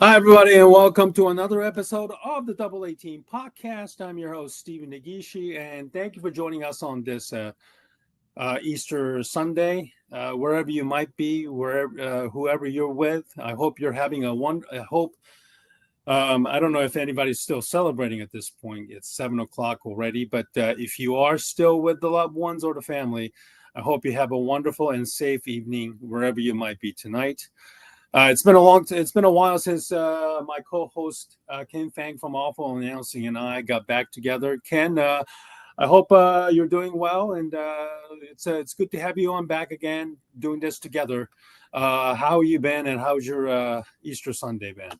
Hi, everybody, and welcome to another episode of the Double 18 podcast. I'm your host, Stephen Nagishi, and thank you for joining us on this Easter Sunday. Wherever you might be, wherever, whoever you're with, I hope you're having I hope, I don't know if anybody's still celebrating at this point. It's 7 o'clock already, but if you are still with the loved ones or the family, I hope you have a wonderful and safe evening wherever you might be tonight. It's been a while since my co-host Ken Fang from Awful Announcing and I got back together. Ken, I hope you're doing well, and it's good to have you on back again doing this together. How you been, and how's your Easter Sunday been?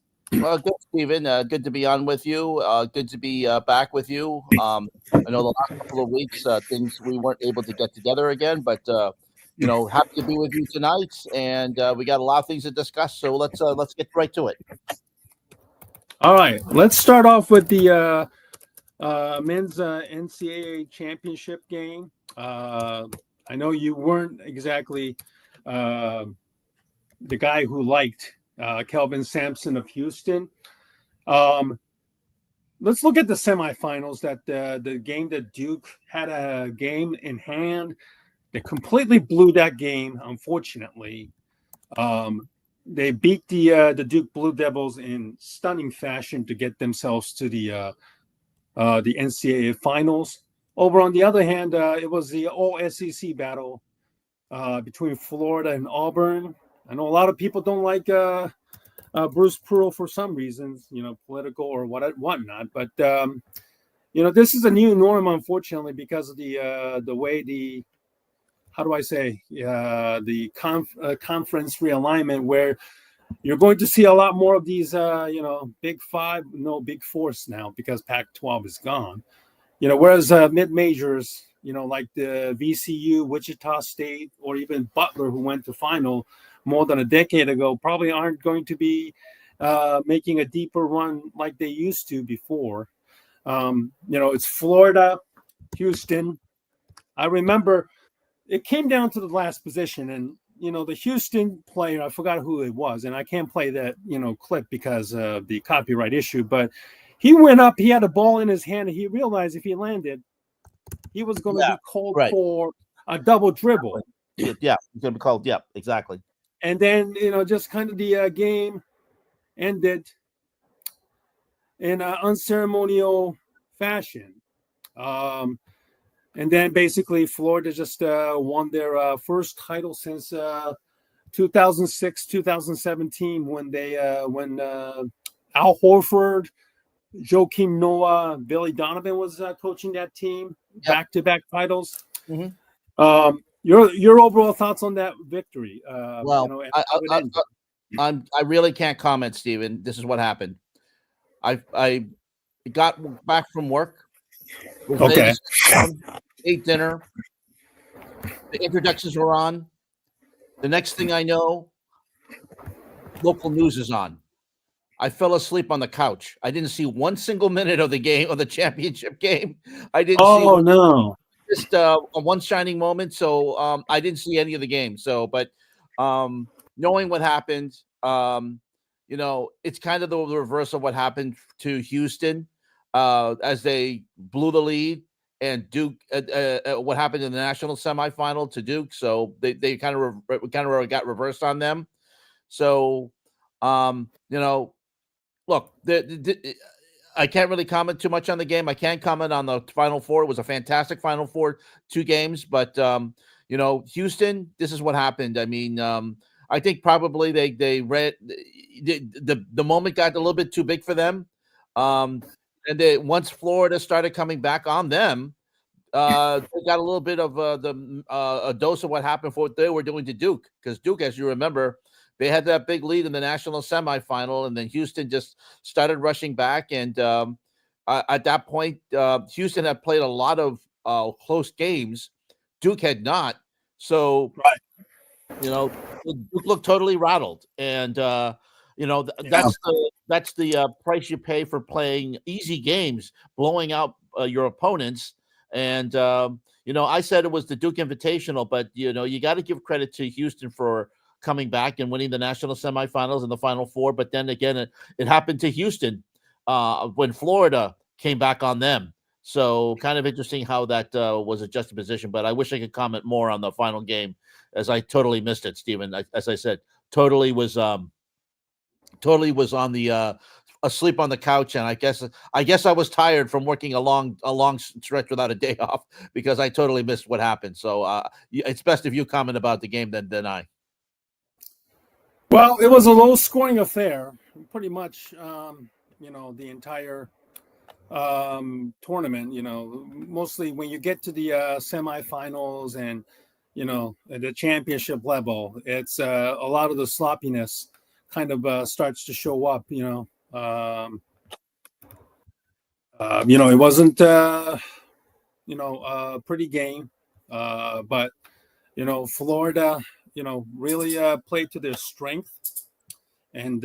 Well, good, Stephen. Good to be on with you. Good to be back with you. I know the last couple of weeks things we weren't able to get together again, but happy to be with you tonight, and we got a lot of things to discuss. So let's get right to it. All right, let's start off with the men's NCAA championship game. I know you weren't exactly uh, the guy who liked Kelvin Sampson of Houston. Um, let's look at the semifinals. That the game that Duke had a game in hand. They completely blew that game. Unfortunately, they beat the Duke Blue Devils in stunning fashion to get themselves to the NCAA finals. Over on the other hand, it was the all SEC battle between Florida and Auburn. I know a lot of people don't like Bruce Pearl for some reasons, political or whatnot. But this is a new norm, unfortunately, because of the way the how do I say the conference realignment, where you're going to see a lot more of these, Big Five, no Big Fours now because Pac-12 is gone. Whereas mid majors, like the VCU, Wichita State, or even Butler, who went to final more than a decade ago, probably aren't going to be making a deeper run like they used to before. It's Florida, Houston. I remember it came down to the last position, and the Houston player, I forgot who it was, and I can't play that clip because of the copyright issue, but he went up, he had a ball in his hand, and he realized if he landed, he was going to Yeah, be called right. for a double dribble. Yeah, it's gonna be called. Yeah, exactly. And then just kind of the game ended in an unceremonial fashion. um and then basically Florida just won their first title since 2006, 2017, when Al Horford, Joakim Noah, Billy Donovan was coaching that team, Yep. back-to-back titles. Mhm. Your overall thoughts on that victory? Well, And how it ended. I really can't comment, Stephen. This is what happened. I got back from work, was ready to Okay. sit down, ate dinner. The introductions were on. The next thing I know, local news is on. I fell asleep on the couch. I didn't see one single minute of the game, of the championship game. I didn't see Oh no. just a one shining moment. So I didn't see any of the game. So, but knowing what happened, it's kind of the reverse of what happened to Houston as they blew the lead. And Duke, what happened in the national semifinal to Duke, so they kind of got reversed on them. So, look, I can't really comment too much on the game. I can't comment on the Final Four. It was a fantastic Final Four, 2 games. But Houston, this is what happened. I mean, I think probably they read the moment got a little bit too big for them. And once Florida started coming back on them, they got a little bit of a dose of what happened for what they were doing to Duke, because Duke, as you remember, they had that big lead in the national semifinal, and then Houston just started rushing back. And at that point, Houston had played a lot of close games. Duke had not. So, Duke looked totally rattled. And, that's the price you pay for playing easy games, blowing out your opponents. And, I said it was the Duke Invitational, but, you got to give credit to Houston for coming back and winning the national semifinals and the Final Four. But then again, it happened to Houston when Florida came back on them. So kind of interesting how that was a juxtaposition. But I wish I could comment more on the final game, as I totally missed it, Stephen. As I said, totally was on the asleep on the couch, and I guess I was tired from working a long stretch without a day off, because I totally missed what happened. So it's best if you comment about the game than I. Well, it was a low-scoring affair, pretty much. The entire tournament. Mostly when you get to the semifinals and at the championship level, it's a lot of the sloppiness kind of starts to show up. It wasn't a pretty game, but Florida really played to their strength, and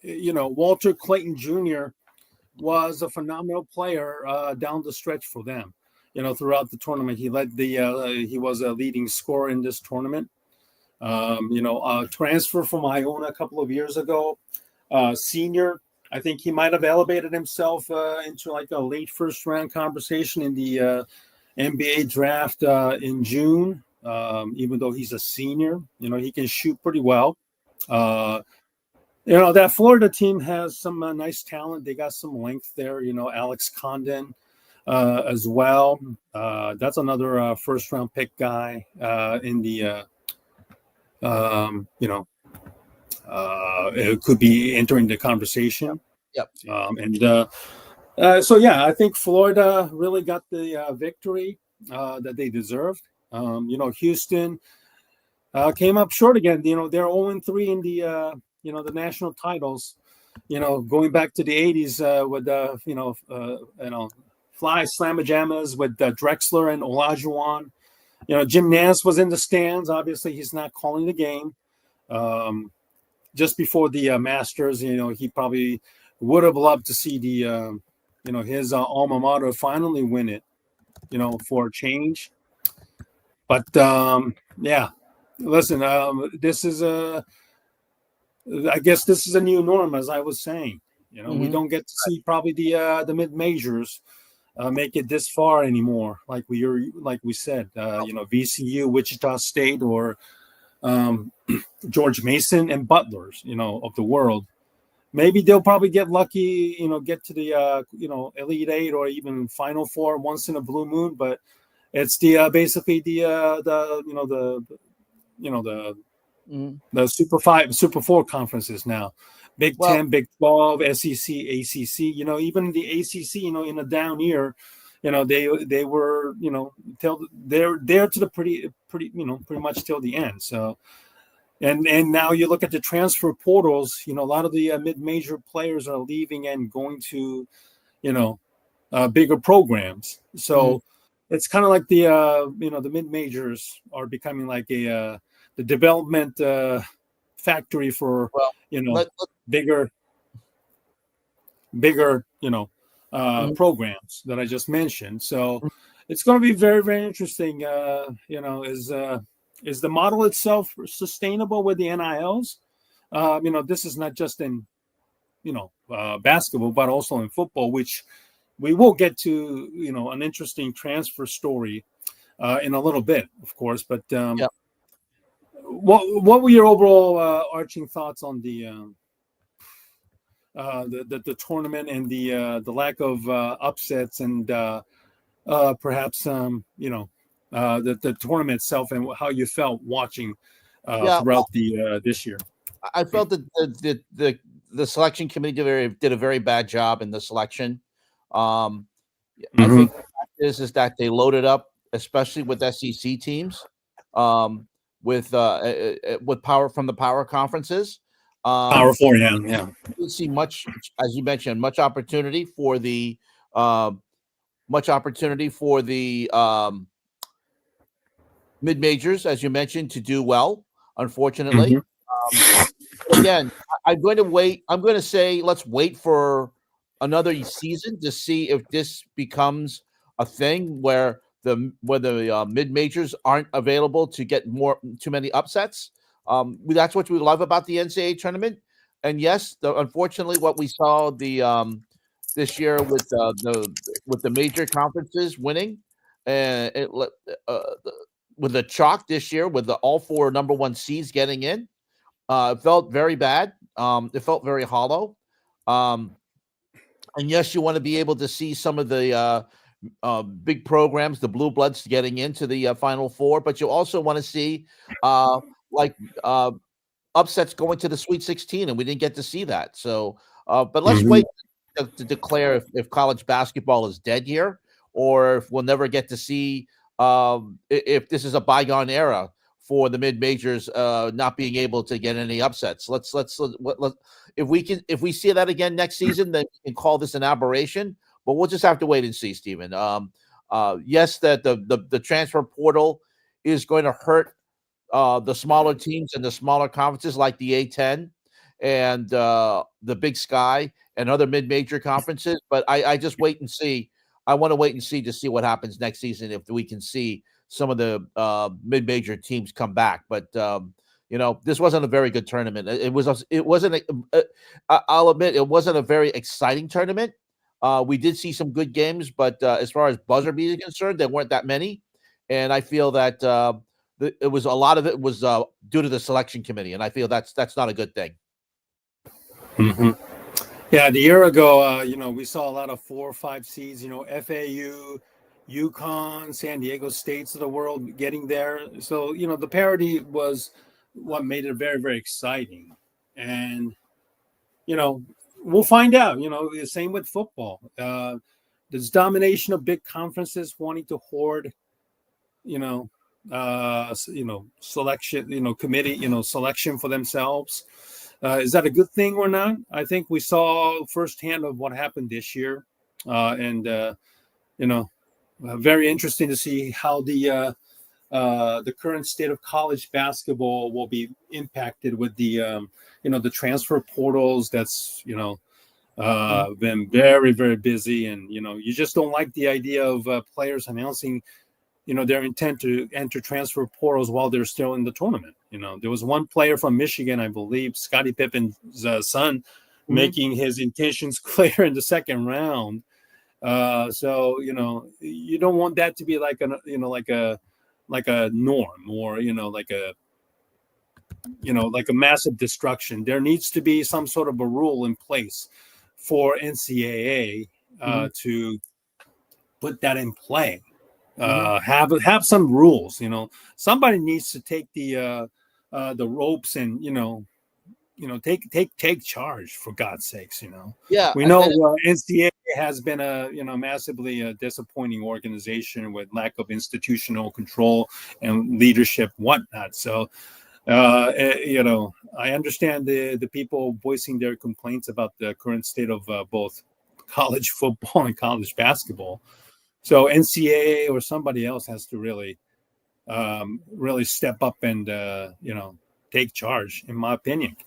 Walter Clayton Jr. was a phenomenal player down the stretch for them. Throughout the tournament, he was a leading scorer in this tournament. Transfer from Iona a couple of years ago, senior. I think he might have elevated himself into like a late first round conversation in the NBA draft in June. Even though he's a senior, he can shoot pretty well. That Florida team has some nice talent. They got some length there. Alex Condon as well. That's another first round pick guy in the. It could be entering the conversation. Yep. So yeah, I think Florida really got the victory that they deserved. Houston came up short again. They're 0-3 in the the national titles. Going back to the 80s with Fly Slammajamas with Drexler and Olajuwon. Jim Nance was in the stands. Obviously, he's not calling the game. Just before the Masters, he probably would have loved to see the, his alma mater finally win it, for a change. But yeah, listen, this is I guess this is a new norm, as I was saying. We don't get to see probably the mid majors make it this far anymore. Like we said, VCU, Wichita State, or George Mason and Butlers, of the world. Maybe they'll probably get lucky, get to the Elite Eight or even Final Four once in a blue moon. But it's the basically the Super Four conferences now. Big 10, Big 12, SEC, ACC. Even the ACC, in a down year, they were till they're there to the pretty much till the end. So. And now you look at the transfer portals, a lot of the mid-major players are leaving and going to, bigger programs. So it's kind of like the mid-majors are becoming like the development factory for, bigger, programs that I just mentioned. So it's going to be very, very interesting, is the model itself sustainable with the NILs? This is not just in, basketball, but also in football, which we will get to, an interesting transfer story in a little bit, of course. But what were your overall arching thoughts on the tournament and the lack of upsets and perhaps the tournament itself and how you felt watching throughout the this year? I felt that the selection committee did a very bad job in the selection. I think the fact is that they loaded up, especially with SEC teams, with power from the power conferences. Power Four, yeah. You see much, as you mentioned, much opportunity for the mid majors, as you mentioned, to do well. Unfortunately, again, I'm going to wait. I'm going to say let's wait for another season to see if this becomes a thing where the mid majors aren't available to get too many upsets. That's what we love about the NCAA tournament. And yes, unfortunately, what we saw this year with the major conferences winning, and with the chalk this year with all 4 number 1 seeds getting in, it felt very bad. It felt very hollow. And yes, you want to be able to see some of the big programs, the blue bloods, getting into the Final Four, but you also want to see like upsets going to the Sweet 16, and we didn't get to see that. So, but let's wait to declare if college basketball is dead here, or if we'll never get to see if this is a bygone era for the mid majors not being able to get any upsets. Let's if we see that again next season, then we can call this an aberration. But we'll just have to wait and see, Stephen. Yes, that the transfer portal is going to hurt the smaller teams and the smaller conferences like the A10 and the Big Sky and other mid-major conferences. But I just wait and see. I want to wait and see to see what happens next season if we can see some of the mid-major teams come back. But this wasn't a very good tournament. It wasn't. I'll admit it wasn't a very exciting tournament. We did see some good games, but as far as buzzer beaters concerned, there weren't that many. And I feel that it was a lot of it was due to the selection committee, and I feel that's not a good thing. Mm-hmm. Yeah, the year ago, we saw a lot of 4 or 5 seeds. FAU, UConn, San Diego States of the world getting there. So the parity was what made it very, very exciting. And we'll find out. The same with football. There's domination of big conferences wanting to hoard, selection, committee, selection for themselves. Is that a good thing or not? I think we saw firsthand of what happened this year, and very interesting to see how the current state of college basketball will be impacted with the the transfer portals. That's been very, very busy, and you just don't like the idea of players announcing their intent to enter transfer portals while they're still in the tournament. There was one player from Michigan, I believe, Scottie Pippen's son, making his intentions clear in the second round. So you don't want that to be like a norm, or like a massive destruction. There needs to be some sort of a rule in place for NCAA to put that in play. Have some rules. Somebody needs to take the ropes and take charge, for God's sakes. Yeah, we know NCAA has been a massively disappointing organization with lack of institutional control and leadership, whatnot. So I understand the people voicing their complaints about the current state of both college football and college basketball. So NCAA or somebody else has to really step up and take charge, in my opinion.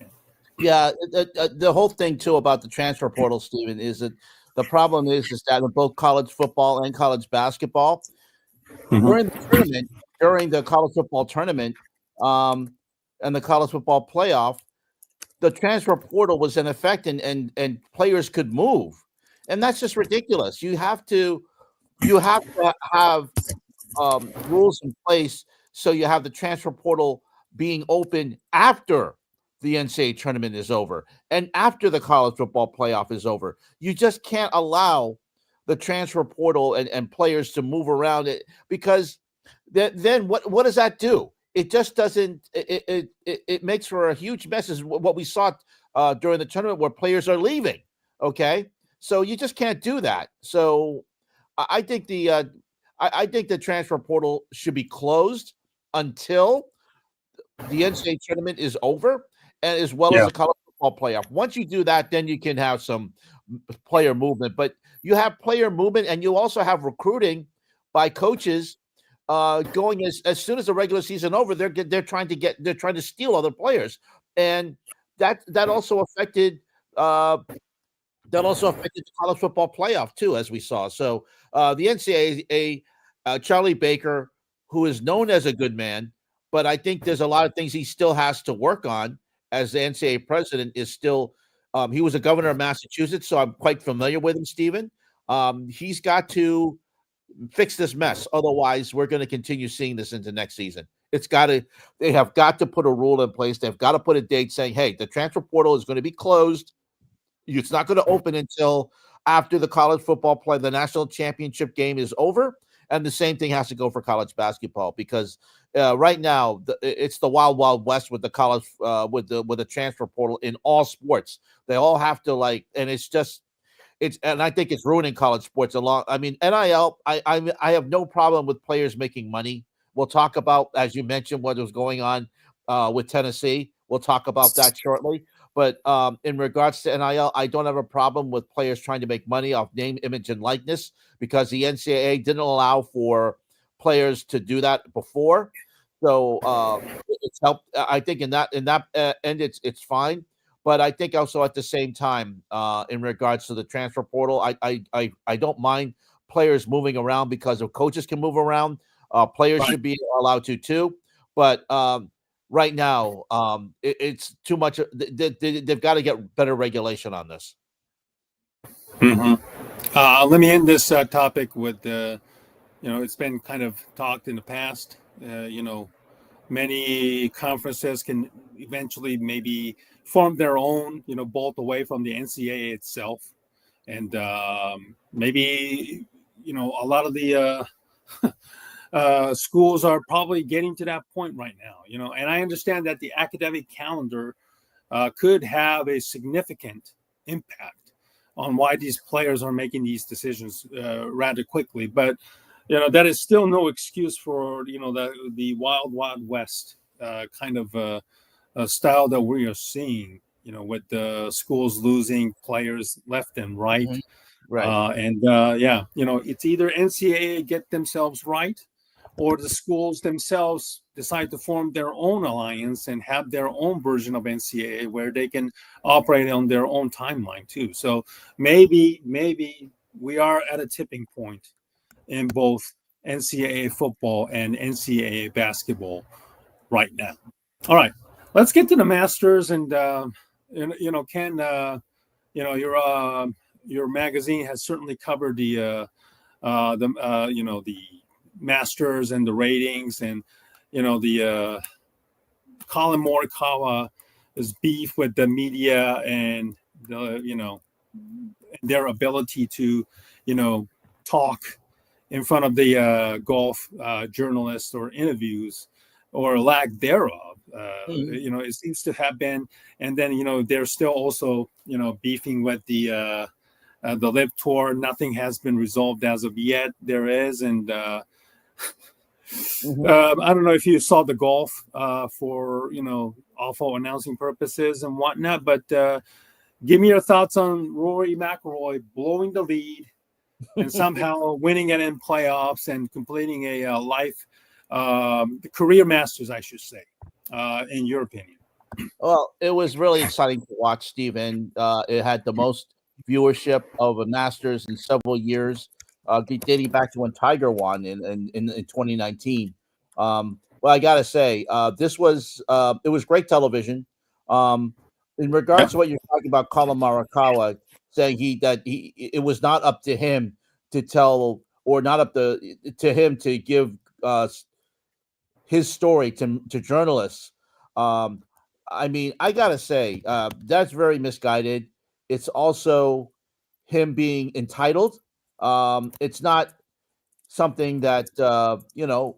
Yeah, the whole thing too about the transfer portal, Stephen, is that the problem is that in both college football and college basketball, during the college football tournament, and the college football playoff, the transfer portal was in effect, and players could move, and that's just ridiculous. You have to have rules in place so you have the transfer portal being open after the NCAA tournament is over and after the college football playoff is over. You just can't allow the transfer portal and players to move around it, because then what does that do? It just doesn't. It makes for a huge mess. Is what we saw during the tournament, where players are leaving. Okay, so you just can't do that. So I think the transfer portal should be closed until the NCAA tournament is over, and as well as the college football playoff. Once you do that, then you can have some player movement. But you have player movement, and you also have recruiting by coaches going as soon as the regular season over. They're trying to steal other players, and that also affected. That also affected the college football playoff too, as we saw. So the NCAA, Charlie Baker, who is known as a good man, but I think there's a lot of things he still has to work on as the NCAA president. Is still he was a governor of Massachusetts, so I'm quite familiar with him, Stephen. He's got to fix this mess. Otherwise, we're going to continue seeing this into next season. They have got to put a rule in place. They've got to put a date saying, hey, the transfer portal is going to be closed. It's not going to open until after the college football play, the national championship game is over. And the same thing has to go for college basketball, because right now it's the wild, wild west with the college, with the transfer portal in all sports. They all have to and and I think it's ruining college sports a lot. I mean, NIL, I have no problem with players making money. We'll talk about, as you mentioned, what was going on with Tennessee. We'll talk about that shortly. But in regards to NIL, I don't have a problem with players trying to make money off name, image, and likeness, because the NCAA didn't allow for players to do that before. So it's helped. I think in that end, it's fine. But I think also at the same time, in regards to the transfer portal, I don't mind players moving around, because if coaches can move around, players should be allowed to too. But right now, it's too much. They've got to get better regulation on this. Mm-hmm. Let me end this topic with, it's been kind of talked in the past. Many conferences can eventually maybe form their own, bolt away from the NCAA itself. And maybe, a lot of the schools are probably getting to that point right now, and I understand that the academic calendar could have a significant impact on why these players are making these decisions rather quickly. But that is still no excuse for the wild, wild west kind of style that we are seeing. With the schools losing players left and right, right? It's either NCAA get themselves right, or the schools themselves decide to form their own alliance and have their own version of NCAA where they can operate on their own timeline too. So maybe we are at a tipping point in both NCAA football and NCAA basketball right now. All right, let's get to the Masters. And Ken, your magazine has certainly covered the Masters and the ratings, and the Colin Morikawa's beef with the media, and their ability to talk in front of the golf journalists or interviews, or lack thereof. It seems to have been. And then they're still also beefing with the Live Tour. Nothing has been resolved as of yet. There is, and I don't know if you saw the golf for awful announcing purposes and whatnot, but give me your thoughts on Rory McIlroy blowing the lead and somehow winning it in playoffs and completing a career Masters, I should say, in your opinion. Well, it was really exciting to watch, Stephen. It had the most viewership of a Masters in several years, dating back to when Tiger won in 2019. Well, I gotta say, it was great television. In regards to what you're talking about, Colin Morikawa saying it was not up to him to tell, or not up to him to give his story to journalists. I mean, I gotta say, that's very misguided. It's also him being entitled. It's not something that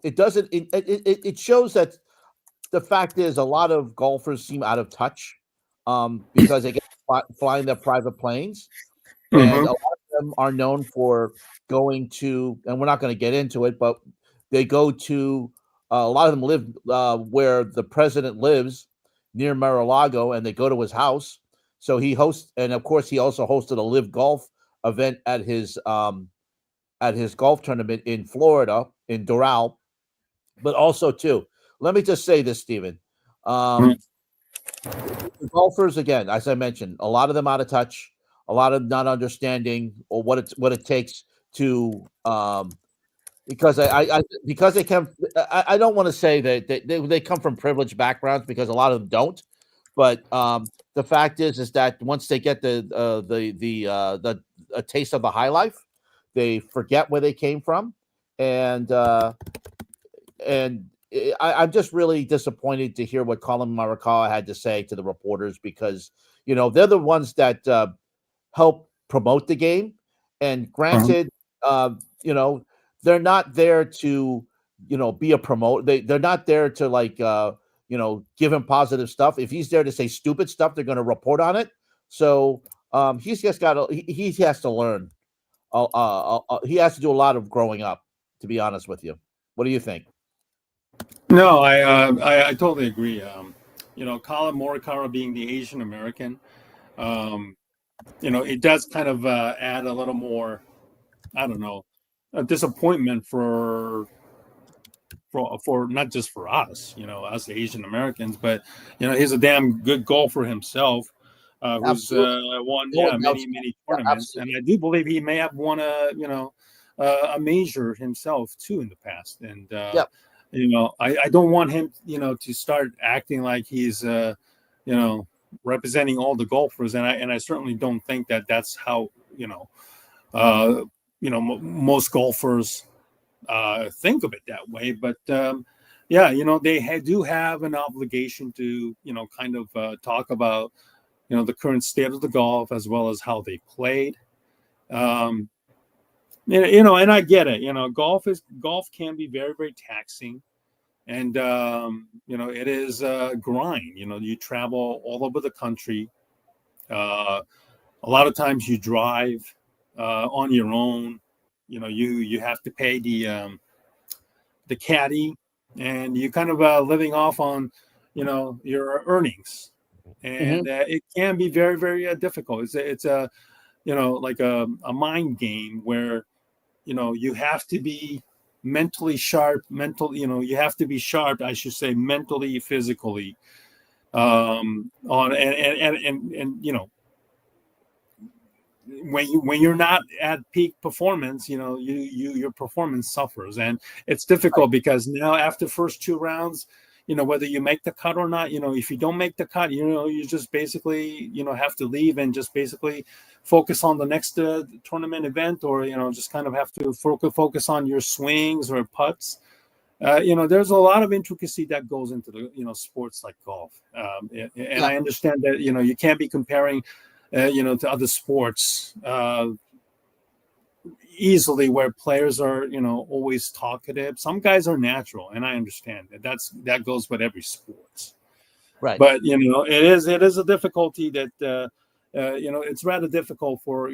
it doesn't. It shows that the fact is a lot of golfers seem out of touch because they get flying their private planes, and a lot of them are known for going to. And we're not going to get into it, but they go to. A lot of them live where the president lives, near Mar-a-Lago, and they go to his house. So he hosts, and of course, he also hosted a live golf event at his golf tournament in Florida, in Doral. But also, too, let me just say this, Stephen. Golfers, again, as I mentioned, a lot of them out of touch, a lot of not understanding or what it takes to because because they come. I don't want to say that they come from privileged backgrounds, because a lot of them don't. But the fact is that once they get the a taste of the high life, they forget where they came from, and I'm just really disappointed to hear what Colin Morikawa had to say to the reporters, because they're the ones that help promote the game. And granted, you know, they're not there to, be a promote. They're not there to give him positive stuff. If he's there to say stupid stuff, they're going to report on it. So he's just got to, he has to learn. He has to do a lot of growing up, to be honest with you. What do you think? No, I totally agree. Colin Morikawa being the Asian American, it does kind of add a little more, I don't know, a disappointment for not just for us, us Asian Americans, but he's a damn good golfer himself, who's won many tournaments, and I do believe he may have won a major himself too in the past, and I don't want him to start acting like he's representing all the golfers, and I certainly don't think that that's how most golfers think of it that way. But they do have an obligation to kind of talk about the current state of the golf, as well as how they played. And I get it. Golf can be very, very taxing, and it is a grind. You travel all over the country. A lot of times you drive on your own. You have to pay the caddy, and you kind of living off on your earnings, and it can be very, very difficult. It's a like a mind game where you have to be mentally sharp. You have to be sharp, I should say, mentally, physically, on and when you're not at peak performance, your performance suffers, and it's difficult because now after first two rounds, whether you make the cut or not, if you don't make the cut, you just basically have to leave and just basically focus on the next tournament event, or just kind of have to focus on your swings or putts. There's a lot of intricacy that goes into the sports like golf, and I understand that you can't be comparing to other sports easily, where players are always talkative. Some guys are natural, and I understand that goes with every sport, right? But it is a difficulty that it's rather difficult for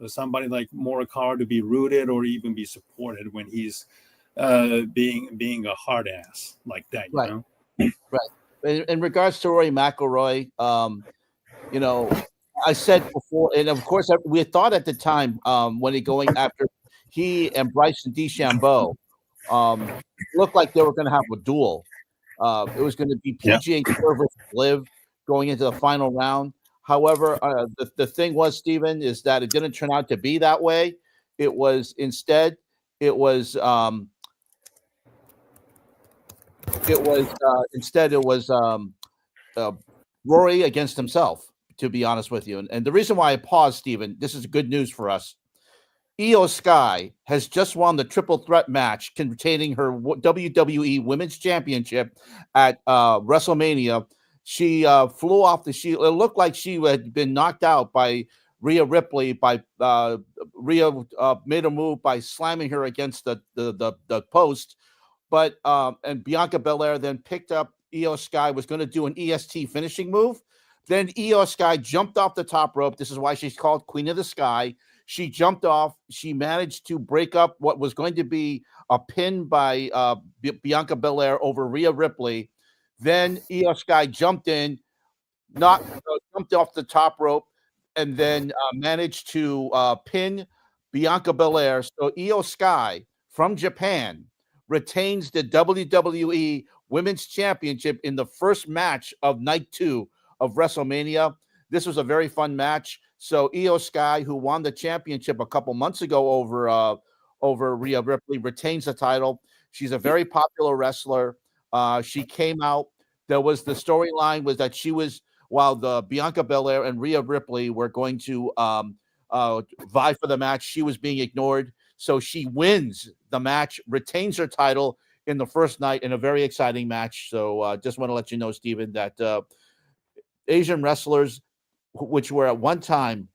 somebody like Morikawa to be rooted or even be supported when he's being a hard ass like that, right? Right. In regards to Rory McIlroy, I said before, and of course, we thought at the time when he and Bryson DeChambeau looked like they were going to have a duel. It was going to be PGA and versus Liv going into the final round. However, the thing was, Stephen, is that it didn't turn out to be that way. It was instead, Rory against himself, to be honest with you. And the reason why I paused, Stephen, this is good news for us. Io Sky has just won the triple threat match containing her WWE Women's Championship at WrestleMania. She flew off the shield. It looked like she had been knocked out by Rhea Ripley. Rhea made a move by slamming her against the post. But and Bianca Belair then picked up Io Sky, was going to do an EST finishing move. Then Io Sky jumped off the top rope. This is why she's called Queen of the Sky. She jumped off. She managed to break up what was going to be a pin by Bianca Belair over Rhea Ripley. Then Io Sky jumped in, jumped off the top rope, and then managed to pin Bianca Belair. So Io Sky from Japan retains the WWE Women's Championship in the first match of night 2 of WrestleMania. This was a very fun match. So Io Sky, who won the championship a couple months ago over over Rhea Ripley, retains the title. She's a very popular wrestler. She came out. There was the storyline was that she was while the Bianca Belair and Rhea Ripley were going to vie for the match, she was being ignored. So she wins the match, retains her title in the first night in a very exciting match. So just want to let you know, Stephen, that Asian wrestlers, which were at one time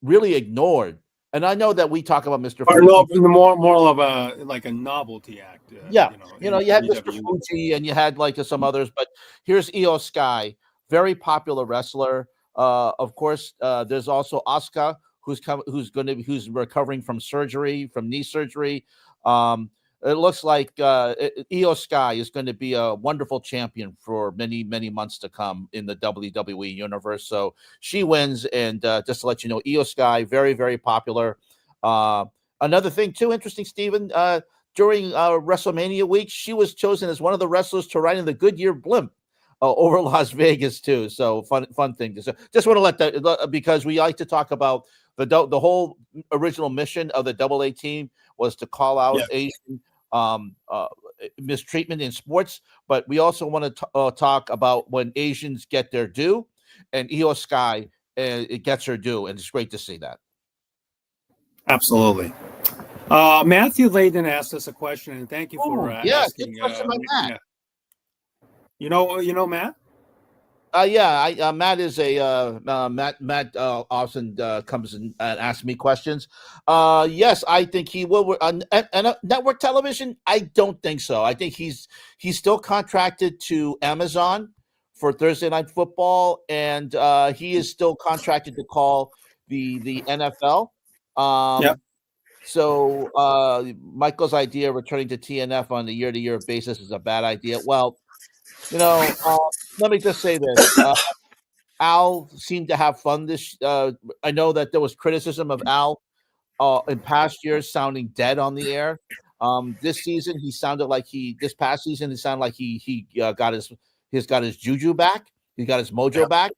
really ignored, and I know that we talk about Mr. Or Fuji. more of a novelty act. Yeah, In you had Mr. WWE. Fuji and you had like some others, but here's Io Sky, very popular wrestler. Of course, there's also Asuka, who's recovering from knee surgery. It looks like Io Sky is going to be a wonderful champion for many, many months to come in the WWE universe. So she wins, and just to let you know, Io Sky, very, very popular. Another thing, too, interesting, Stephen, during WrestleMania week, she was chosen as one of the wrestlers to ride in the Goodyear blimp over Las Vegas, too. So fun thing. So just want to let that, because we like to talk about the whole original mission of the AA team was to call out Asian mistreatment in sports, but we also want to talk about when Asians get their due, and Io Sky it gets her due, and it's great to see that. Absolutely. Matthew Layden asked us a question, and thank you for asking. Good question by Matt. You know Matt? Matt is Matt often comes and asks me questions. Yes, I think he will. And network television, I don't think so. I think he's still contracted to Amazon for Thursday Night Football, and he is still contracted to call the NFL. So Michael's idea of returning to TNF on a year-to-year basis is a bad idea. Well, let me just say this. Al seemed to have fun this. I know that there was criticism of Al in past years sounding dead on the air. This season, this past season, he sounded like he got his juju back. He got his mojo back,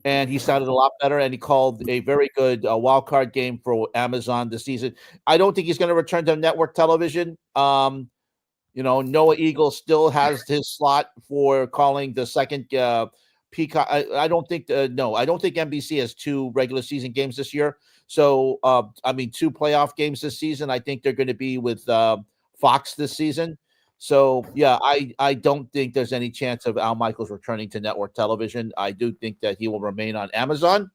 and he sounded a lot better. And he called a very good wild card game for Amazon this season. I don't think he's going to return to network television. Noah Eagle still has his slot for calling the second Peacock. I don't think NBC has 2 regular season games this year. So 2 playoff games this season. I think they're going to be with Fox this season. So yeah, I don't think there's any chance of Al Michaels returning to network television. I do think that he will remain on Amazon,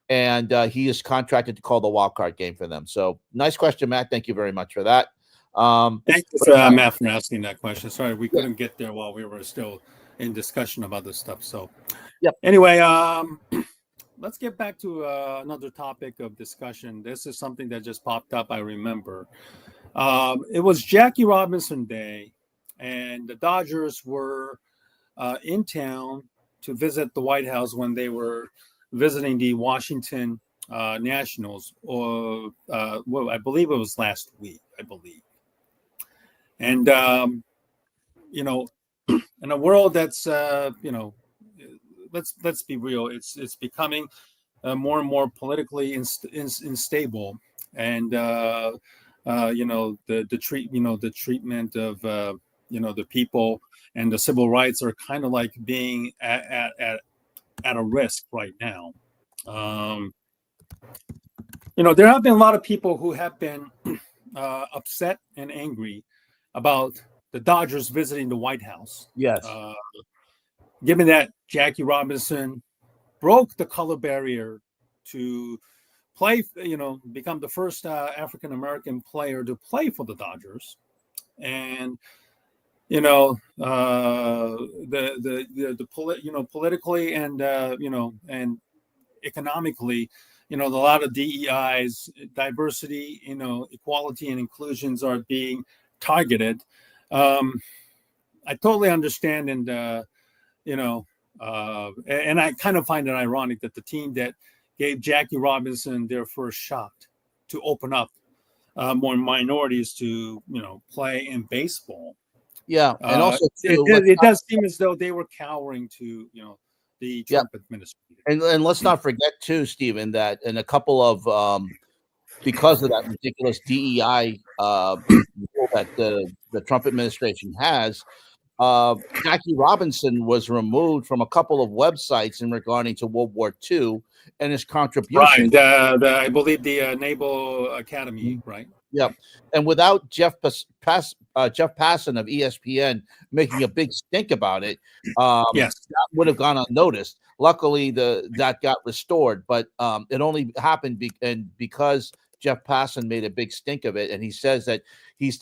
and he is contracted to call the wild card game for them. So nice question, Matt. Thank you very much for that. Thank you, Matt, for asking that question. Sorry, we couldn't get there while we were still in discussion about this stuff. So, Anyway, let's get back to another topic of discussion. This is something that just popped up. I remember it was Jackie Robinson Day, and the Dodgers were in town to visit the White House when they were visiting the Washington Nationals, or I believe it was last week. I believe. And, in a world that's, let's be real, it's becoming more and more politically unstable. And, the treatment of, the people and the civil rights are kind of like being at a risk right now. There have been a lot of people who have been upset and angry about the Dodgers visiting the White House. Yes. Given that Jackie Robinson broke the color barrier to play, become the first African-American player to play for the Dodgers. And, politically and, and economically, a lot of DEIs, diversity, equality and inclusions are being targeted. I totally understand, and and I kind of find it ironic that the team that gave Jackie Robinson their first shot to open up more minorities to play in baseball. Yeah, and also it does seem as though they were cowering to the Trump administration. And let's not forget too, Stephen, that in a couple of because of that ridiculous DEI rule that the Trump administration has. Jackie Robinson was removed from a couple of websites in regarding to World War II and his contribution. Right. I believe the Naval Academy, right? Yeah, and without Jeff Passan of ESPN making a big stink about it, Yes. that would have gone unnoticed. Luckily, that got restored, but it only happened because Jeff Passan made a big stink of it, and he's saying that he's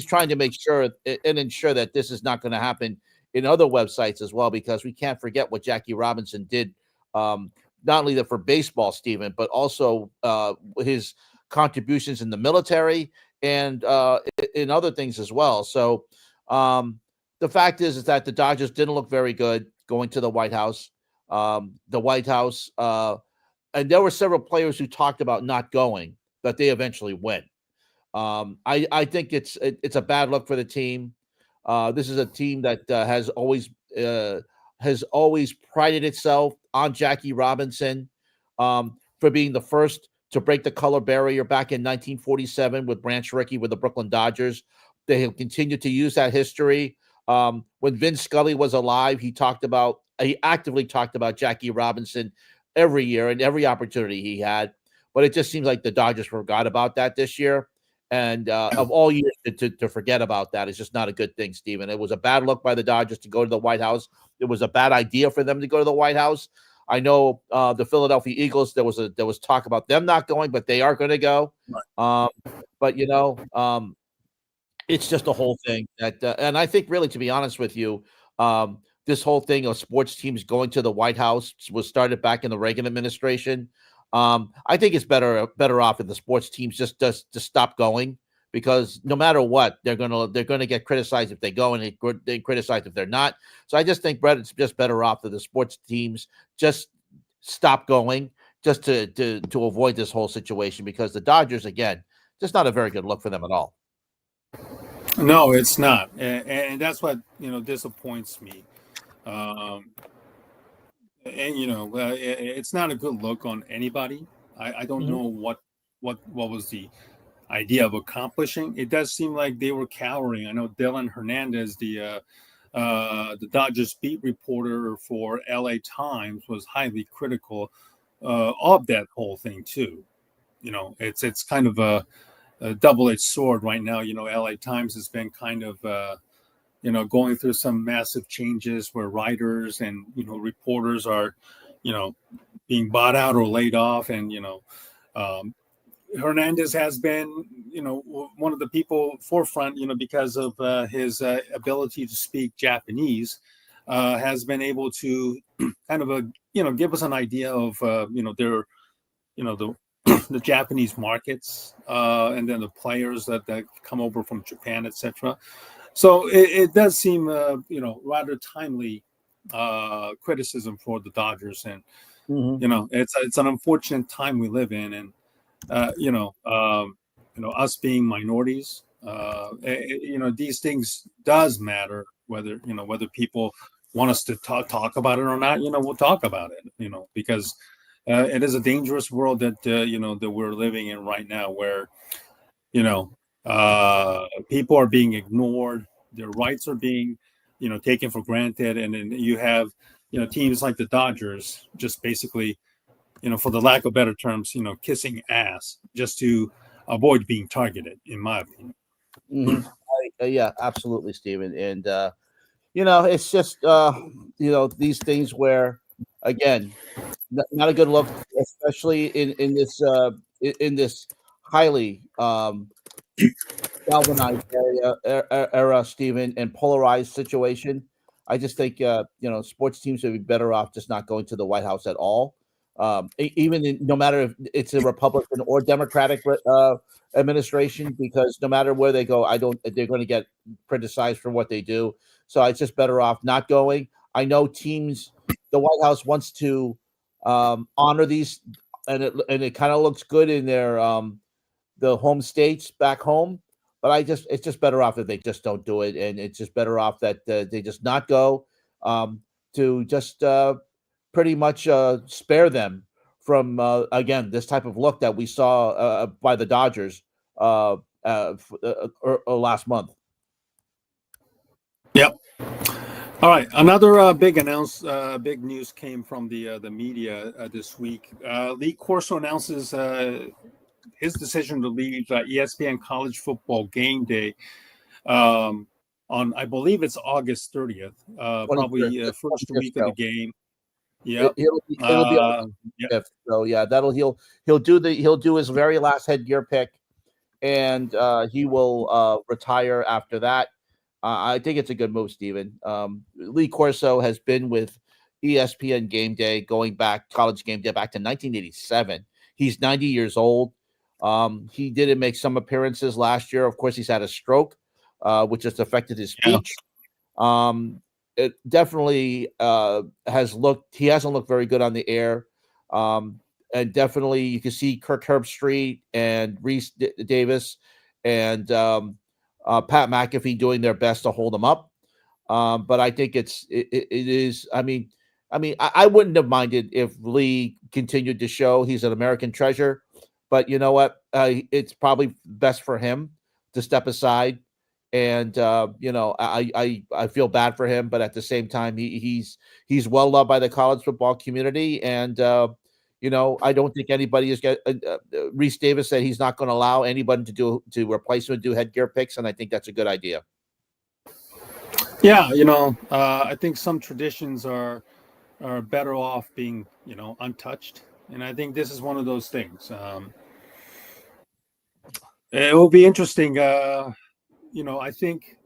trying to make sure and ensure that this is not going to happen in other websites as well, because we can't forget what Jackie Robinson did, not only for baseball, Stephen, but also his contributions in the military and in other things as well. So the fact is that the Dodgers didn't look very good going to the White House. And there were several players who talked about not going, but they eventually went. I think it's a bad look for the team. This is a team that has always prided itself on Jackie Robinson for being the first to break the color barrier back in 1947 with Branch Rickey with the Brooklyn Dodgers. They have continued to use that history. When Vince Scully was alive, he actively talked about Jackie Robinson every year and every opportunity he had. But it just seems like the Dodgers forgot about that this year. And of all years to forget about that is just not a good thing, Stephen. It was a bad look by the Dodgers to go to the White House. It was a bad idea for them to go to the White House. I know the Philadelphia Eagles, there was talk about them not going, but they are going to go. Right. But it's just a whole thing that, and I think really, to be honest with you, this whole thing of sports teams going to the White House was started back in the Reagan administration. I think it's better off if the sports teams just stop going, because no matter what, they're gonna get criticized if they go, and they criticize if they're not. So I just think, Brett, it's just better off that the sports teams just stop going, just to avoid this whole situation, because the Dodgers, again, just not a very good look for them at all. No, it's not, and that's what disappoints me. And it's not a good look on anybody. I don't know what was the idea of accomplishing. It does seem like they were cowering. I know Dylan Hernandez, the Dodgers beat reporter for LA Times, was highly critical of that whole thing too. It's kind of a double-edged sword right now. LA Times has been kind of going through some massive changes where writers and reporters are being bought out or laid off, and Hernandez has been one of the people forefront because of his ability to speak Japanese, has been able to kind of give us an idea of their the Japanese markets, and then the players that come over from Japan, etc. So it does seem, rather timely criticism for the Dodgers, and it's an unfortunate time we live in, and us being minorities, these things does matter. Whether people want us to talk about it or not, we'll talk about it. Because it is a dangerous world that that we're living in right now, where people are being ignored, their rights are being taken for granted, and then you have teams like the Dodgers just basically for the lack of better terms kissing ass just to avoid being targeted, in my opinion. Yeah, absolutely, Stephen. And it's just these things where, again, not a good look, especially in this highly galvanized era, Stephen, and polarized situation. I just think sports teams would be better off just not going to the White House at all. No matter if it's a Republican or Democratic administration, because no matter where they go, they're going to get criticized for what they do. So it's just better off not going. I know the White House wants to honor these, and it kind of looks good in their the home states back home. But it's just better off that they just don't do it, and it's just better off that they just not go, to just pretty much spare them from again this type of look that we saw by the Dodgers last month. Yep. All right. Another big news came from the media this week. Lee Corso announces his decision to leave ESPN College Football Game Day on, I believe it's August 30th, probably first week of the game. Yep. It'll be on the 5th. So yeah, he'll do his very last headgear pick, and he will retire after that. I think it's a good move, Steven. Lee Corso has been with ESPN Game Day College Game Day back to 1987. He's 90 years old. He didn't make some appearances last year. Of course, he's had a stroke, which has affected his speech. Yeah. It definitely he hasn't looked very good on the air. And definitely you can see Kirk Herbstreit and Reese Davis and Pat McAfee doing their best to hold him up. But I think it is. I mean, I wouldn't have minded if Lee continued to show he's an American treasure, but you know what? It's probably best for him to step aside. And I feel bad for him, but at the same time, he's well loved by the college football community, and I don't think anybody is Reese Davis said he's not going to allow anybody to replace him and do headgear picks, and I think that's a good idea. Yeah, I think some traditions are better off being untouched, and I think this is one of those things. It will be interesting. I think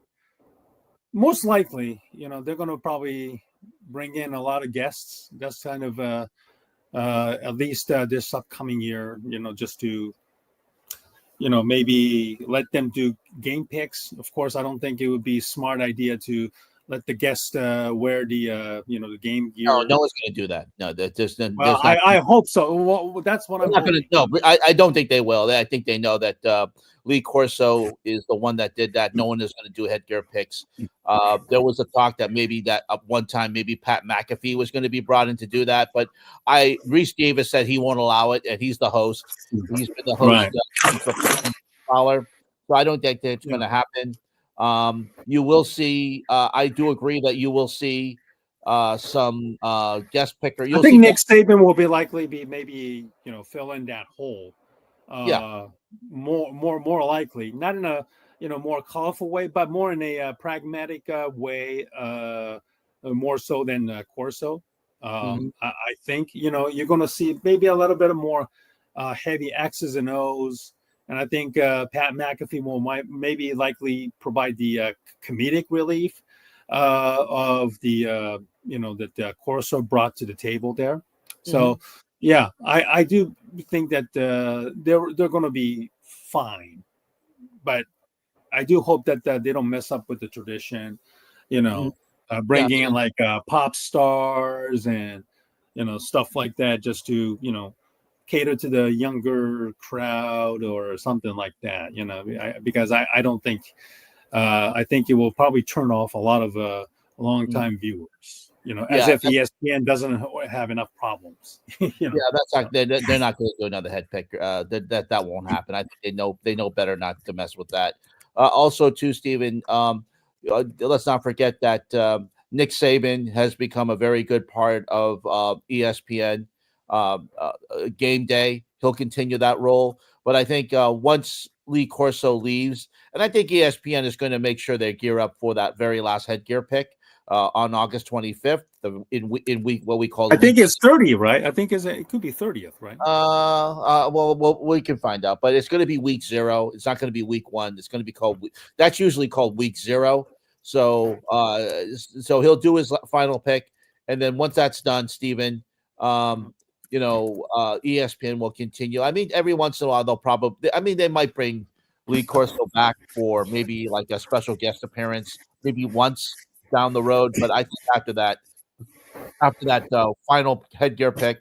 most likely, they're going to probably bring in a lot of guests. That's kind of at least this upcoming year, just to, maybe let them do game picks. Of course, I don't think it would be a smart idea to let the guest wear the game gear. No one's going to do that. No, I hope so. Well, that's what I'm not going to. No, I don't think they will. I think they know that Lee Corso is the one that did that. No one is going to do headgear picks. There was a talk that maybe that at one time maybe Pat McAfee was going to be brought in to do that, but Reese Davis said he won't allow it, and he's the host. He's been the host scholar, so I don't think that's going to happen. You will see. I do agree that you will see some guest picker. I think Nick Saban will likely be maybe fill in that hole. More likely, not in a more colorful way, but more in a pragmatic way, more so than Corso. I think you're going to see maybe a little bit of more heavy X's and O's, and I think Pat McAfee will likely provide the comedic relief of the that Corso brought to the table there. So. Yeah, I do think that they're going to be fine, but I do hope that they don't mess up with the tradition, bringing in like pop stars and stuff like that, just to cater to the younger crowd or something like that. Because I don't think I think it will probably turn off a lot of long-time viewers. As if ESPN doesn't have enough problems. Yeah, that's not. They're not going to do another head pick. That won't happen. I think they know better not to mess with that. Also, too, Steven, let's not forget that Nick Saban has become a very good part of ESPN Game Day. He'll continue that role, but I think once Lee Corso leaves, and I think ESPN is going to make sure they gear up for that very last headgear pick. On August 25th, in week what we call. I think it's 30, right? I think it could be 30th, right? Well, we can find out, but it's going to be week 0. It's not going to be week 1. It's going to be called. That's usually called week 0. So, so he'll do his final pick, and then once that's done, Steven, ESPN will continue. I mean, every once in a while they'll probably. I mean, they might bring Lee Corso back for maybe like a special guest appearance, maybe once down the road, but I think after that final headgear pick,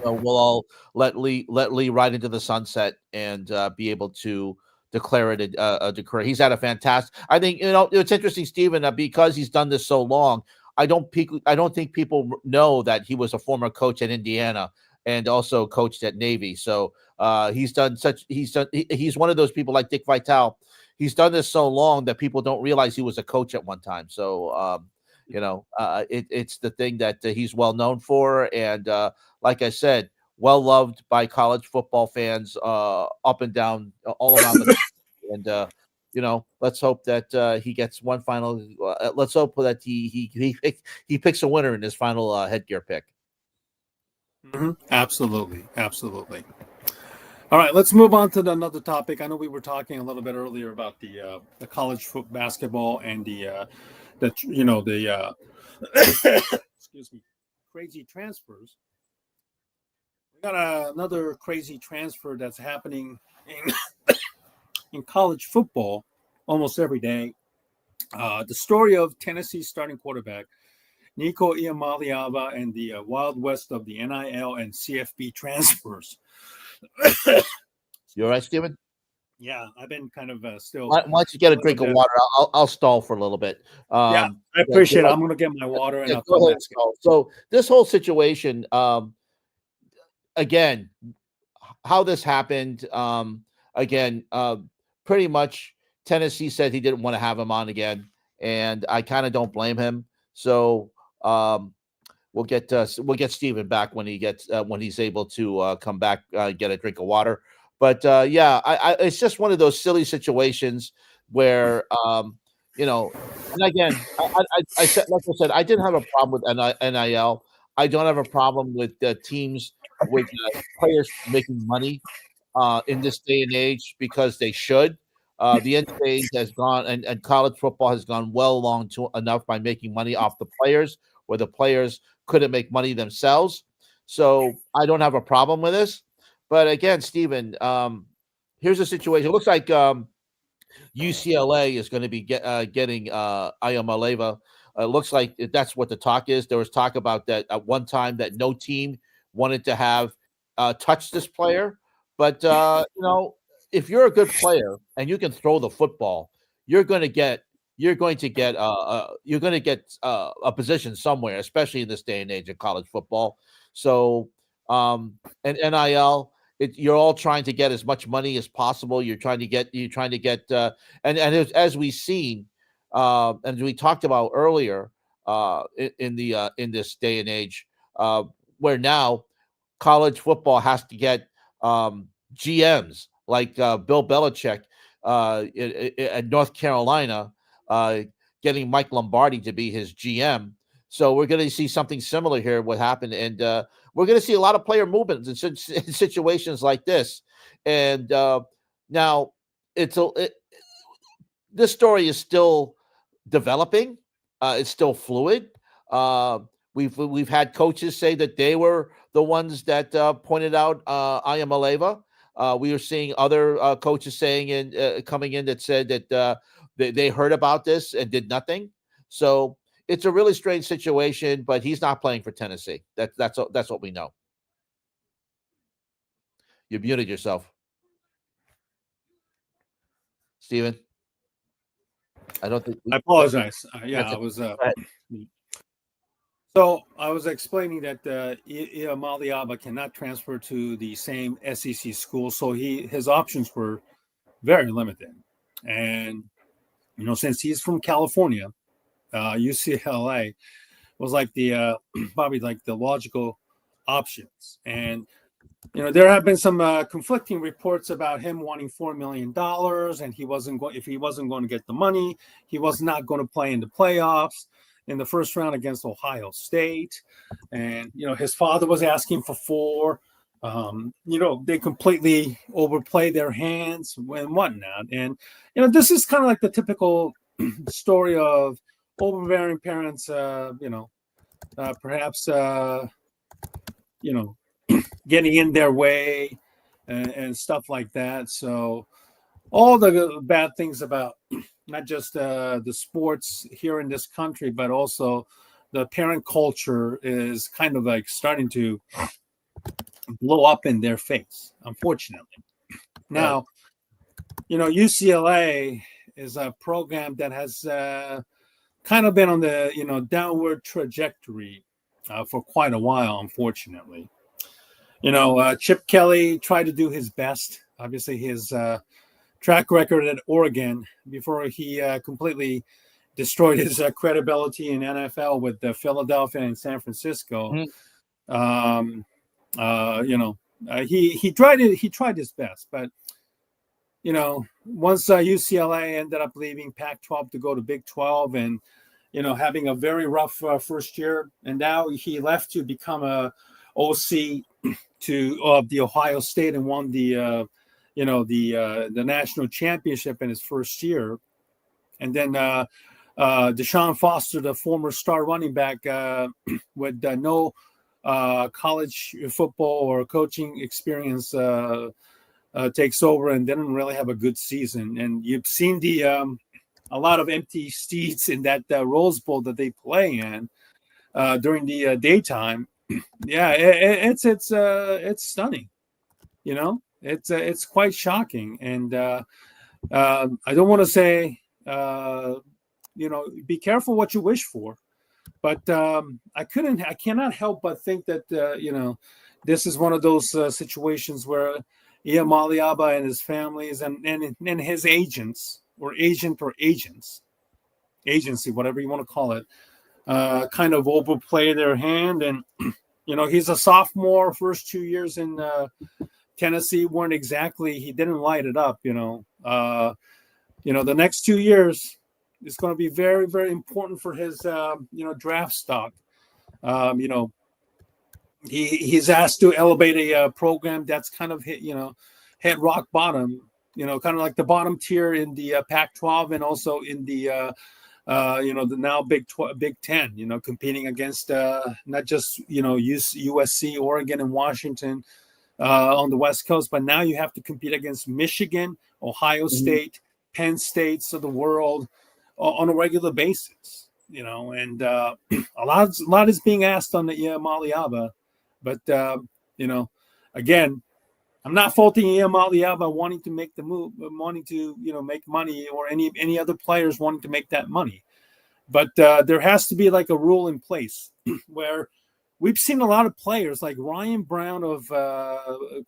we'll all let Lee ride into the sunset and be able to declare it a decree. He's had a fantastic. I think it's interesting, Steven, because he's done this so long. I don't think people know that he was a former coach at Indiana and also coached at Navy. So he's one of those people like Dick Vitale. He's done this so long that people don't realize he was a coach at one time. So it's the thing that he's well known for, and like I said, well loved by college football fans up and down all around the country. And let's hope that he gets one final. Let's hope that he picks a winner in his final headgear pick. Mm-hmm. Absolutely. All right, let's move on to another topic. I know we were talking a little bit earlier about the college basketball and the excuse me, crazy transfers. We got another crazy transfer that's happening in college football almost every day. The story of Tennessee's starting quarterback Nico Iamaleava and the Wild West of the NIL and CFB transfers. You all right, Steven? Yeah, I've been kind of still. Why don't you get a drink of water? I'll stall for a little bit. Yeah, I appreciate it. I'm going to get my water and I'll come back. So this whole situation, again, how this happened, pretty much Tennessee said he didn't want to have him on again, and I kind of don't blame him. So we'll get Steven back when he's able to come back, get a drink of water. But it's just one of those silly situations where and again, I said, like I said, I didn't have a problem with NIL. I don't have a problem with teams with players making money in this day and age, because they should. The NCAA has gone and college football has gone well along enough by making money off the players, where the players couldn't make money themselves. So I don't have a problem with this. But again, Steven, here's the situation. It looks like UCLA is going to be getting Iamaleava. It looks like that's what the talk is. There was talk about that at one time that no team wanted to have touched this player. But if you're a good player and you can throw the football, you're going to get a position somewhere, especially in this day and age of college football. So and NIL, you're all trying to get as much money as possible. You're trying to get and as we've seen, and we talked about earlier in this day and age, where now college football has to get GMs like Bill Belichick at North Carolina, getting Mike Lombardi to be his GM. So we're going to see something similar here. What happened, and we're going to see a lot of player movements in situations like this. And now this story is still developing. It's still fluid. We've had coaches say that they were the ones that pointed out Iamaleava. We are seeing other coaches coming in that said that they heard about this and did nothing. So it's a really strange situation, but he's not playing for Tennessee. That's what we know. You muted yourself, Steven. I don't think. I apologize. I was. So I was explaining that Iamaleava cannot transfer to the same SEC school, so his options were very limited. And since he's from California, UCLA was like the probably like the logical options. And there have been some conflicting reports about him wanting $4 million, and if he wasn't going to get the money, he was not going to play in the playoffs in the first round against Ohio State. And his father was asking for $4. They completely overplay their hands and whatnot. And this is kind of like the typical story of overbearing parents. Perhaps getting in their way and stuff like that. So all the bad things about not just the sports here in this country, but also the parent culture is kind of like starting to blow up in their face, unfortunately. Now, UCLA is a program that has kind of been on the downward trajectory for quite a while, unfortunately. Chip Kelly tried to do his best. Obviously, his track record at Oregon before he completely destroyed his credibility in NFL with Philadelphia and San Francisco. Mhm. He tried his best, but once UCLA ended up leaving Pac-12 to go to Big 12, and having a very rough first year, and now he left to become a OC to the Ohio State and won the national championship in his first year, and then Deshaun Foster, the former star running back with no college football or coaching experience, takes over and didn't really have a good season. And you've seen a lot of empty seats in that Rose Bowl that they play in during the daytime. Yeah, it's stunning. It's quite shocking, and I don't want to say be careful what you wish for, but I cannot help but think that this is one of those situations where Ian Maliaba and his families and his agents or agency, whatever you want to call it, kind of overplay their hand. And he's a sophomore. First 2 years in Tennessee he didn't light it up. The next 2 years is going to be very, very important for his draft stock. He's asked to elevate a program that's kind of hit rock bottom, kind of like the bottom tier in the Pac-12 and also in the the now Big 10, competing against not just USC, Oregon, and Washington on the West Coast, but now you have to compete against Michigan, Ohio State, Penn States of the world on a regular basis. And a lot is being asked on the Maliaba. But, again, I'm not faulting Ian Maliaba wanting to make the move, wanting to, make money, or any other players wanting to make that money. But there has to be like a rule in place where we've seen a lot of players like Ryan Brown of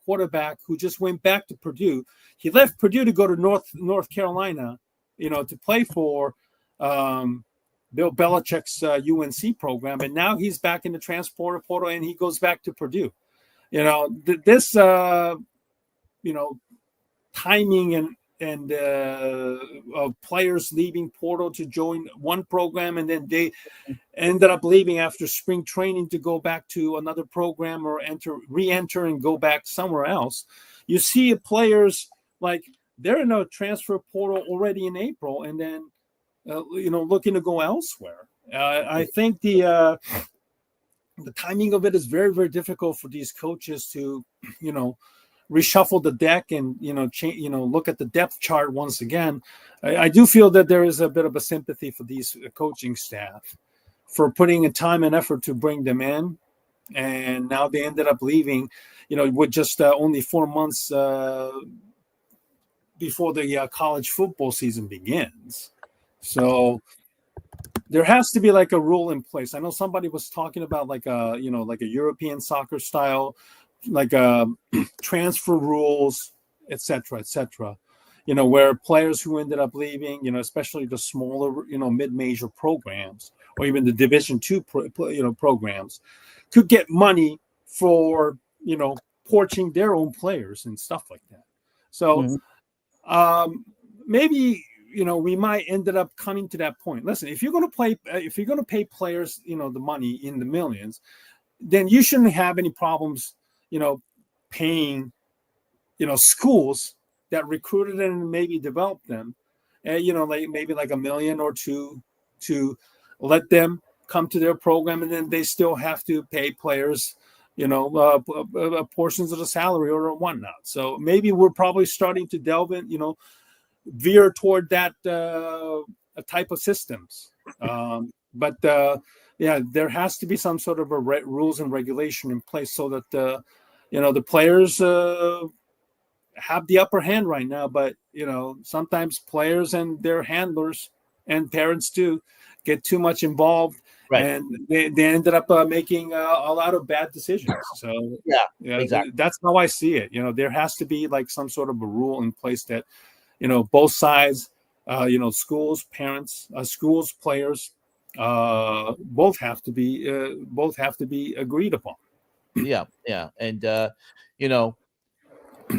quarterback who just went back to Purdue. He left Purdue to go to North Carolina, to play for Bill Belichick's UNC program, and now he's back in the transfer portal and he goes back to Purdue. This timing and of players leaving portal to join one program, and then they ended up leaving after spring training to go back to another program or re-enter and go back somewhere else. You see players like they're in a transfer portal already in April, and then looking to go elsewhere. I think the timing of it is very, very difficult for these coaches to, reshuffle the deck and look at the depth chart once again. I do feel that there is a bit of a sympathy for these coaching staff for putting in time and effort to bring them in, and now they ended up leaving, with just only 4 months before the college football season begins. So there has to be like a rule in place. I know somebody was talking about like a European soccer style, like transfer rules, et cetera, where players who ended up leaving, especially the smaller, mid-major programs or even the Division II, programs could get money for, poaching their own players and stuff like that. So maybe, we might ended up coming to that point. Listen, if you're going to pay players, the money in the millions, then you shouldn't have any problems, paying, schools that recruited and maybe developed them, like maybe like $1 million or $2 million to let them come to their program, and then they still have to pay players, portions of the salary or whatnot. So maybe we're probably starting to delve in, veer toward that type of systems. But there has to be some sort of rules and regulation in place so that the players have the upper hand right now. But sometimes players and their handlers and parents do get too much involved Right. and they ended up making a lot of bad decisions. So Yeah, exactly. that's how I see it. There has to be like some sort of a rule in place that both sides, schools, parents, schools, players, both have to be agreed upon. Yeah, and you know,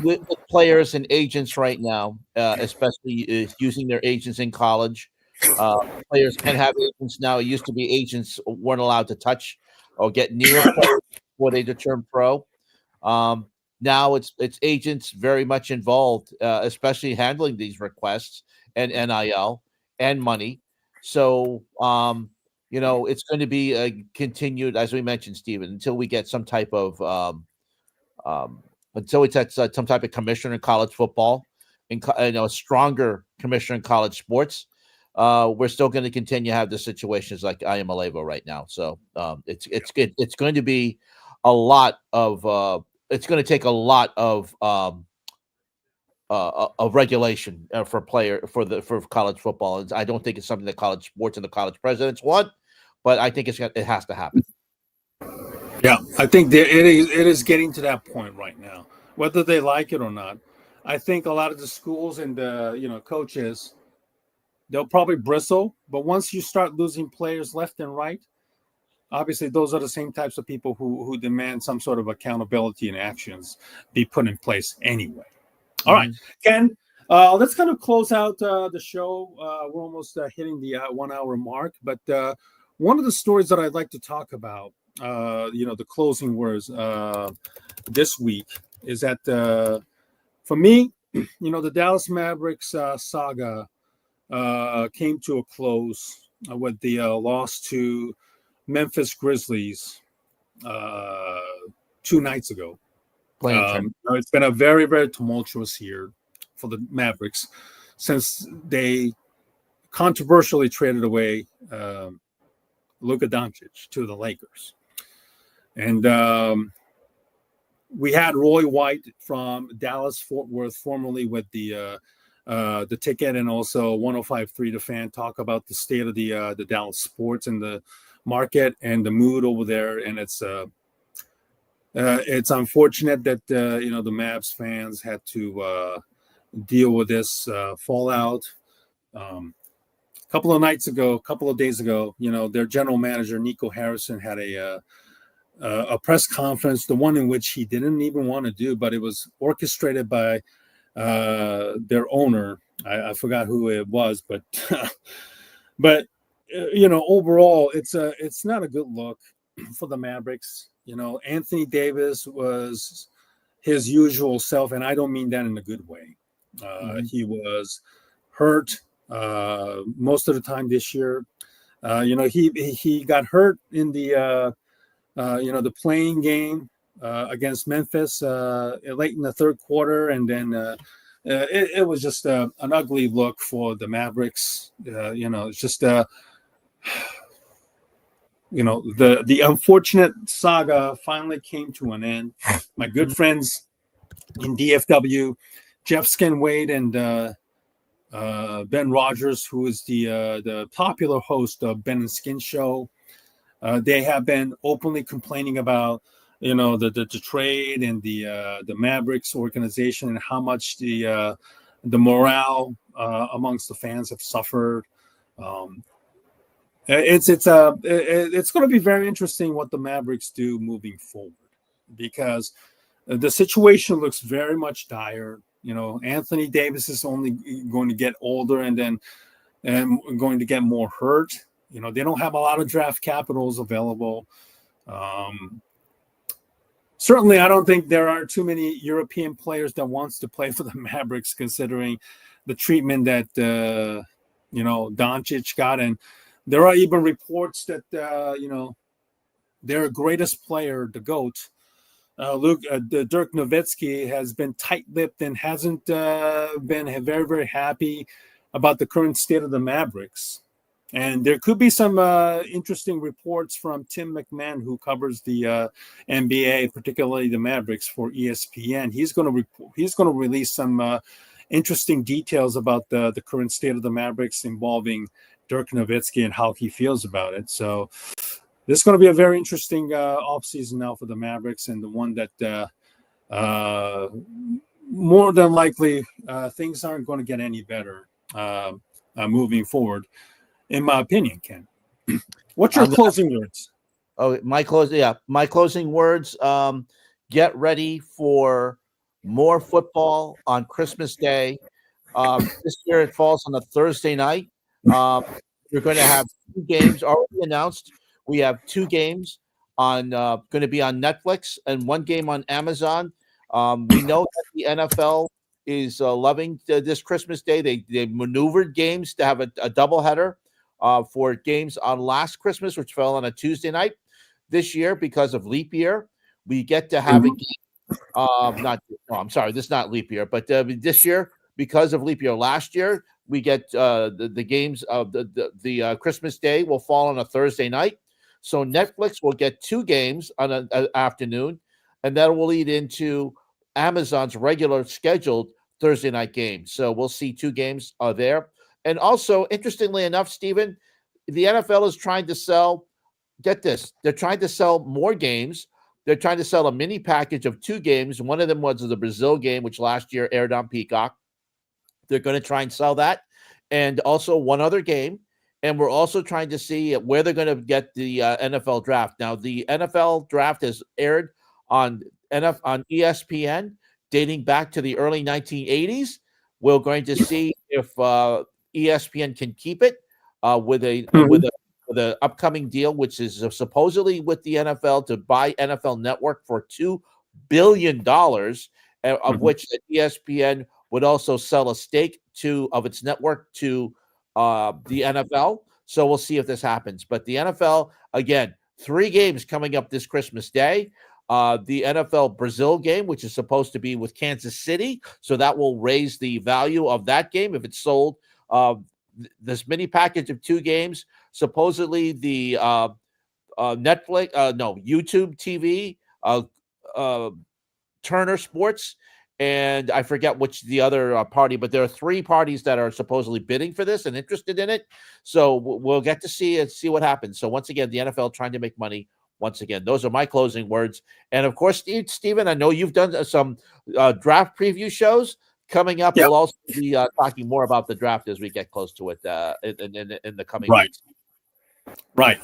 with players and agents right now, especially using their agents in college. Uh, Players can have agents now. It used to be agents weren't allowed to touch or get near players before they turn pro. Um, Now it's agents very much involved, especially handling these requests and NIL and money. So it's going to be a continued, as we mentioned, Stephen, until we get some type of um, until it's at some type of commissioner in college football, and a stronger commissioner in college sports. We're still going to continue to have the situations like I am Alevo right now. So it's good. It's going to be a lot of. It's going to take a lot of regulation for college football. And I don't think it's something that college sports and the college presidents want, but I think it has to happen. Yeah, I think it is getting to that point right now, whether they like it or not. I think a lot of the schools and the coaches, they'll probably bristle, but once you start losing players left and right, obviously those are the same types of people who demand some sort of accountability and actions be put in place anyway. All right, Ken, let's kind of close out the show. We're almost hitting the 1 hour mark, but one of the stories that I'd like to talk about, the closing words this week is that for me, the Dallas Mavericks saga came to a close with the loss to Memphis Grizzlies 2 nights ago. It's been a very, very tumultuous year for the Mavericks since they controversially traded away Luka Doncic to the Lakers. And we had Roy White from Dallas Fort Worth, formerly with the Ticket and also 105.3 The Fan, talk about the state of the Dallas sports and the market and the mood over there. And it's unfortunate that the Mavs fans had to deal with this fallout. A couple of days ago, their general manager Nico Harrison had a press conference, the one in which he didn't even want to do, but it was orchestrated by their owner. I forgot who it was, but overall, it's not a good look for the Mavericks. Anthony Davis was his usual self, and I don't mean that in a good way. He was hurt most of the time this year. He got hurt in the the playing game against Memphis late in the third quarter, and then it was just an ugly look for the Mavericks. It's just the unfortunate saga finally came to an end. My good friends in DFW, Jeff Skinwade and Ben Rogers, who is the popular host of Ben and Skin Show, they have been openly complaining about the trade and the Mavericks organization and how much the morale amongst the fans have suffered. It's going to be very interesting what the Mavericks do moving forward, because the situation looks very much dire. Anthony Davis is only going to get older and going to get more hurt. They don't have a lot of draft capitals available. Certainly, I don't think there are too many European players that wants to play for the Mavericks, considering the treatment that Doncic got. And there are even reports that their greatest player, the GOAT, Dirk Nowitzki, has been tight-lipped and hasn't been very, very happy about the current state of the Mavericks. And there could be some interesting reports from Tim McMahon, who covers the NBA, particularly the Mavericks, for ESPN. He's going to release some interesting details about the current state of the Mavericks involving Dirk Nowitzki and how he feels about it. So this is going to be a very interesting offseason now for the Mavericks, and the one that more than likely things aren't going to get any better moving forward, in my opinion. Ken, what's your closing words? Oh, my closing words. Get ready for more football on Christmas Day. This year it falls on a Thursday night. We're going to have 2 games already announced. We have 2 games on going to be on Netflix and 1 game on Amazon. We know that the NFL is loving this Christmas Day. They maneuvered games to have a doubleheader for games on last Christmas, which fell on a Tuesday night. This year, because of leap year, we get to have a game. I'm sorry, this is not leap year, but this year, because of leap year, last year we get the games of the Christmas Day will fall on a Thursday night. So Netflix will get 2 games on an afternoon, and that will lead into Amazon's regular scheduled Thursday night game. So we'll see 2 games there. And also, interestingly enough, Stephen, the NFL is trying to sell. Get this, they're trying to sell more games. They're trying to sell a mini package of 2 games. One of them was the Brazil game, which last year aired on Peacock. They're going to try and sell that. And also one other game. And we're also trying to see where they're going to get the NFL draft. Now, the NFL draft has aired on ESPN dating back to the early 1980s. We're going to see if ESPN can keep it with the upcoming deal, which is supposedly with the NFL to buy NFL Network for $2 billion, of which ESPN would also sell a stake of its network to the NFL. So we'll see if this happens. But the NFL, again, 3 games coming up this Christmas Day. The NFL Brazil game, which is supposed to be with Kansas City. So that will raise the value of that game if it's sold. This mini package of 2 games. Supposedly the YouTube TV, Turner Sports, and I forget which the other party, but there are 3 parties that are supposedly bidding for this and interested in it. So we'll get to see what happens. So once again, the NFL trying to make money. Once again, those are my closing words. And of course, Stephen, I know you've done some draft preview shows. Coming up, we'll also be talking more about the draft as we get close to it in the coming weeks. Right.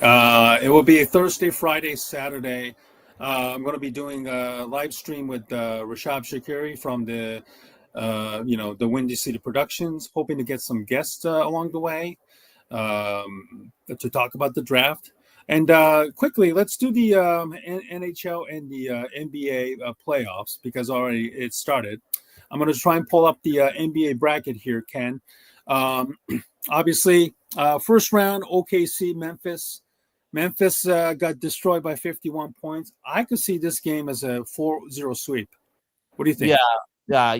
It will be a Thursday, Friday, Saturday. I'm going to be doing a live stream with Rashab Shakiri from the Windy City Productions, hoping to get some guests along the way to talk about the draft. And quickly, let's do the NHL and the NBA playoffs, because already it started. I'm going to try and pull up the NBA bracket here, Ken. Obviously, first round, OKC, Memphis. Memphis got destroyed by 51 points. I could see this game as a 4-0 sweep. What do you think? Yeah.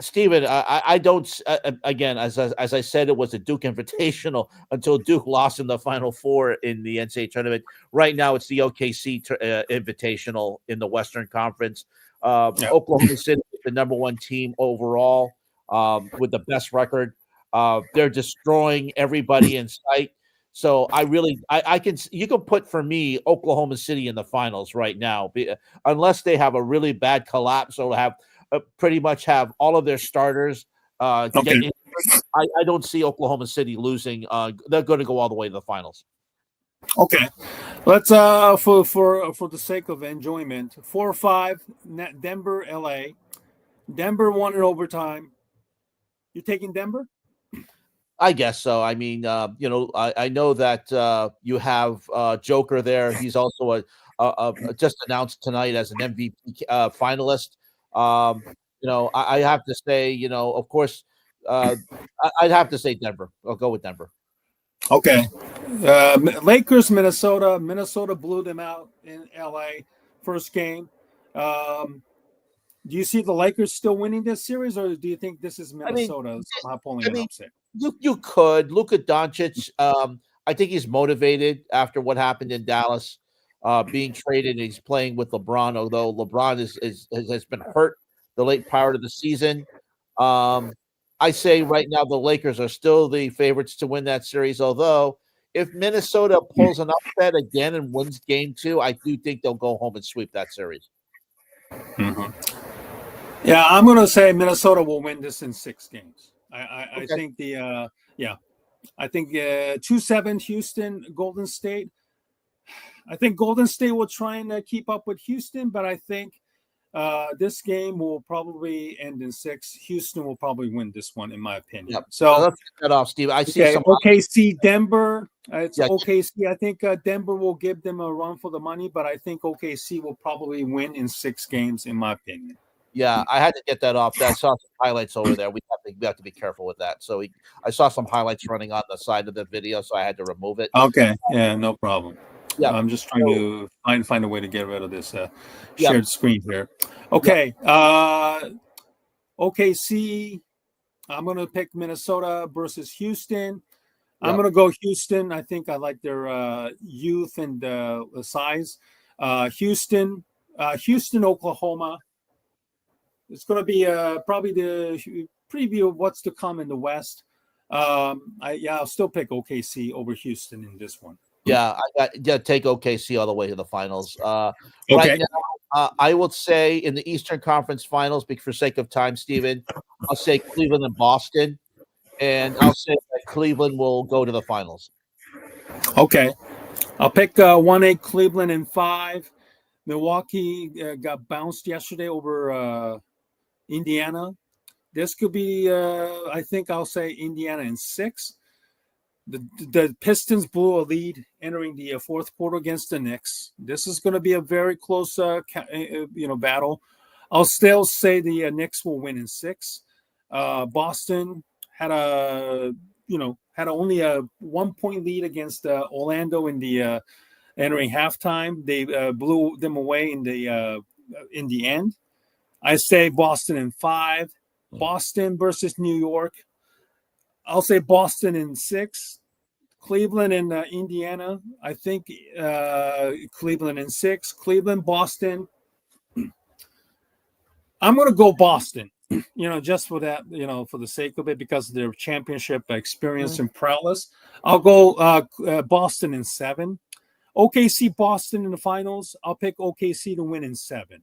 Stephen, I don't. Again, as I said, it was a Duke Invitational until Duke lost in the Final Four in the NCAA tournament. Right now, it's the OKC Invitational in the Western Conference. Oklahoma City is the number 1 team overall with the best record. They're destroying everybody in sight. So you can put, for me, Oklahoma City in the finals right now, unless they have a really bad collapse or have pretty much have all of their starters get injured. I don't see Oklahoma City losing. They're going to go all the way to the finals. Okay, let's for the sake of enjoyment, 4-5, Denver, LA. Denver won in overtime. You taking Denver? I guess so. I mean, I know that you have Joker there. He's also just announced tonight as an MVP finalist. I have to say, of course, I'd have to say Denver. I'll go with Denver. Okay. Lakers, Minnesota. Minnesota blew them out in LA first game. Do you see the Lakers still winning this series, or do you think this is Minnesota somehow pulling an upset? You could. Luka Doncic, I think he's motivated after what happened in Dallas, being traded, and he's playing with LeBron, although LeBron has been hurt the late part of the season. I say right now the Lakers are still the favorites to win that series. Although if Minnesota pulls an upset again and wins game 2, I do think they'll go home and sweep that series. Mm-hmm. Yeah, I'm going to say Minnesota will win this in 6 games. I think I think 2-7 Houston, Golden State. I think Golden State will try and keep up with Houston, but I think this game will probably end in 6. Houston will probably win this one, in my opinion. Yep. So let's get that off, Steve. I see some OKC, Denver. It's Yeah. OKC. I think Denver will give them a run for the money, but I think OKC will probably win in 6 games, in my opinion. Yeah, I had to get that off. I saw some highlights over there. We have to be careful with that. So I saw some highlights running on the side of the video, so I had to remove it. Okay, yeah, no problem. Yeah, I'm just trying to find a way to get rid of this shared screen here. Okay, OKC. I'm going to pick Minnesota versus Houston. I'm going to go Houston. I think I like their youth and size. Houston, Oklahoma. It's going to be probably the preview of what's to come in the West. I'll still pick OKC over Houston in this one. Yeah, take OKC all the way to the finals. Right now, I would say in the Eastern Conference Finals, for sake of time, Steven, I'll say Cleveland and Boston, and I'll say that Cleveland will go to the finals. Okay, I'll pick 1-8 Cleveland in 5. Milwaukee got bounced yesterday over Indiana. This could be, I think I'll say Indiana in 6. The Pistons blew a lead entering the 4th quarter against the Knicks. This is going to be a very close, battle. I'll still say the Knicks will win in 6. Boston had only a 1-point lead against Orlando in the entering halftime. They blew them away in the end. I say Boston in 5. Boston versus New York. I'll say Boston in 6. Cleveland and Indiana. I think Cleveland in 6. Cleveland, Boston. I'm going to go Boston, just for that, for the sake of it, because of their championship experience and prowess. I'll go Boston in 7. OKC, Boston in the finals. I'll pick OKC to win in 7.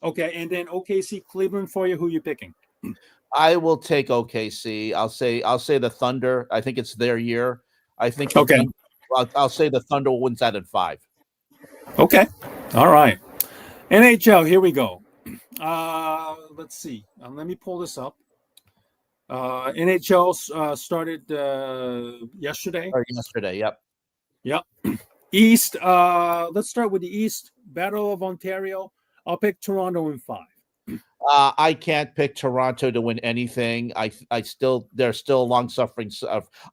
Okay, and then OKC, Cleveland for you. Who are you picking? I will take OKC. I'll say the Thunder. I think it's their year. I think I'll say the Thunder wins that in 5. Okay, all right. NHL. Here we go. Let's see. Let me pull this up. NHL started yesterday. Yesterday, yep. East. Let's start with the East. Battle of Ontario. I'll pick Toronto in 5. I can't pick Toronto to win anything. They're still long suffering.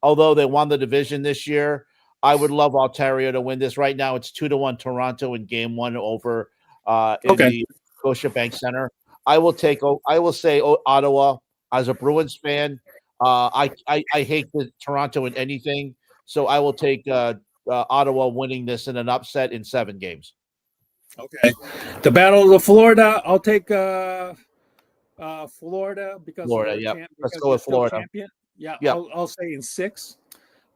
Although they won the division this year, I would love Ontario to win this. Right now, it's 2-1 Toronto in game 1 over in the Scotiabank Center. I will say Ottawa as a Bruins fan. I hate the Toronto in anything, so I will take Ottawa winning this in an upset in 7 games. Okay, the Battle of Florida. I'll take Florida because let's go with Florida. Champion. I'll say in 6.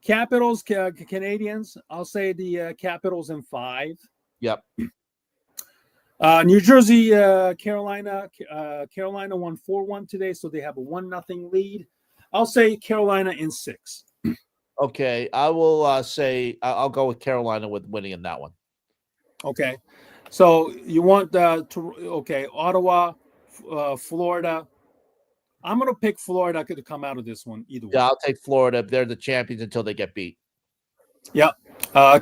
Capitals, Canadians. I'll say the Capitals in 5. Yep. New Jersey, Carolina. Carolina won 4-1 today, so they have a 1-0 lead. I'll say Carolina in 6. Okay, I will say I'll go with Carolina with winning in that one. Okay, so you want Ottawa, Florida. I'm going to pick Florida to come out of this one either way. Yeah, I'll take Florida. They're the champions until they get beat. Yep.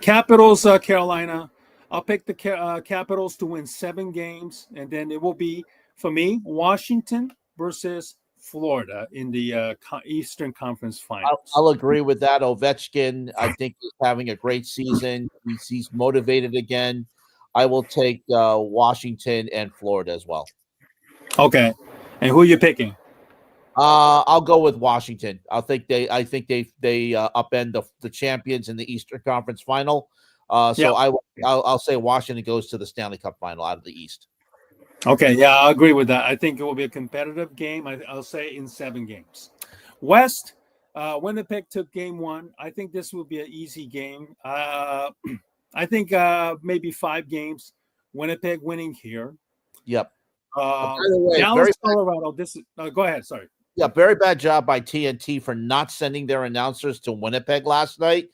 Capitals, Carolina. I'll pick the Capitals to win 7 games, and then it will be, for me, Washington versus Florida in the Eastern Conference Finals. I'll agree with that. Ovechkin, I think, is having a great season. He's motivated again. I will take Washington and Florida as well. Okay. And who are you picking? I'll go with Washington. I think they upend the champions in the Eastern Conference Final. I'll say Washington goes to the Stanley Cup Final out of the East. Okay, yeah, I agree with that. I think it will be a competitive game. I'll say in 7 games. West, Winnipeg took game 1. I think this will be an easy game. I think maybe 5 games. Winnipeg winning here. Yep. By the way, Dallas, Colorado. This is go ahead. Sorry. Yeah, very bad job by TNT for not sending their announcers to Winnipeg last night.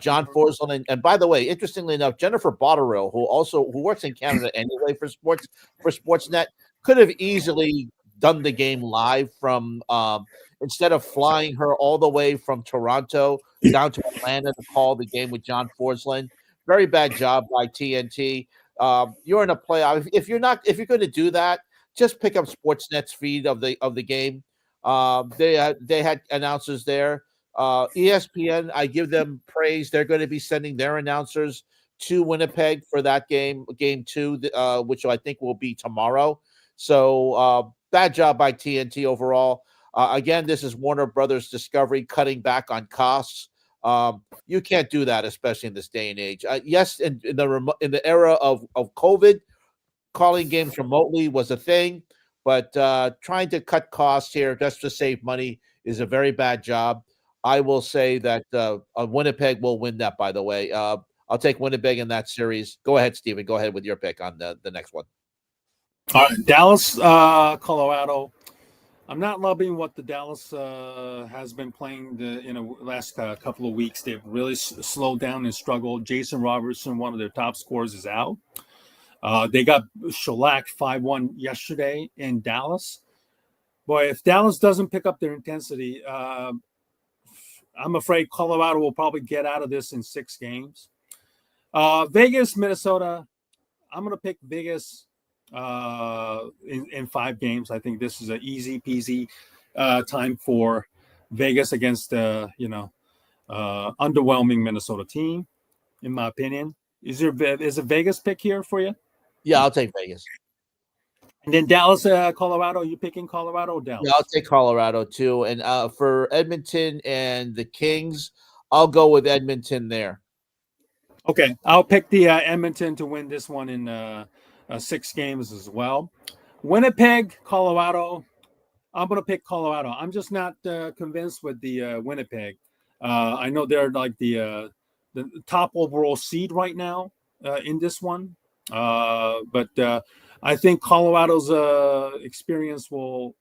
John Forsland, and by the way, interestingly enough, Jennifer Botterill, who works in Canada anyway for Sportsnet, could have easily done the game live from instead of flying her all the way from Toronto down to Atlanta to call the game with John Forsland. Very bad job by TNT. You're in a playoff. If you're going to do that, just pick up Sportsnet's feed of the game. They had announcers there. ESPN, I give them praise. They're going to be sending their announcers to Winnipeg for that game 2, which I think will be tomorrow. So bad job by TNT overall. Again, this is Warner Brothers Discovery cutting back on costs. You can't do that, especially in this day and age. Yes, in the era of COVID, calling games remotely was a thing. But trying to cut costs here just to save money is a very bad job. I will say that Winnipeg will win that, by the way. I'll take Winnipeg in that series. Go ahead, Steven. Go ahead with your pick on the next one. All right, Dallas, Colorado. I'm not loving what the Dallas has been playing the last couple of weeks. They've really slowed down and struggled. Jason Robertson, one of their top scorers, is out. They got shellacked 5-1 yesterday in Dallas. Boy, if Dallas doesn't pick up their intensity, I'm afraid Colorado will probably get out of this in 6 games. Vegas, Minnesota. I'm going to pick Vegas in 5 games. I think this is an easy peasy time for Vegas against underwhelming Minnesota team, in my opinion. Is a Vegas pick here for you? Yeah, I'll take Vegas. And then Dallas, Colorado. You picking Colorado or Dallas? Yeah, I'll take Colorado too. And for Edmonton and the Kings, I'll go with Edmonton there. Okay, I'll pick the Edmonton to win this one in 6 games as well. Winnipeg, Colorado. I'm going to pick Colorado. I'm just not convinced with the Winnipeg. I know they're like the top overall seed right now in this one. But I think Colorado's experience will,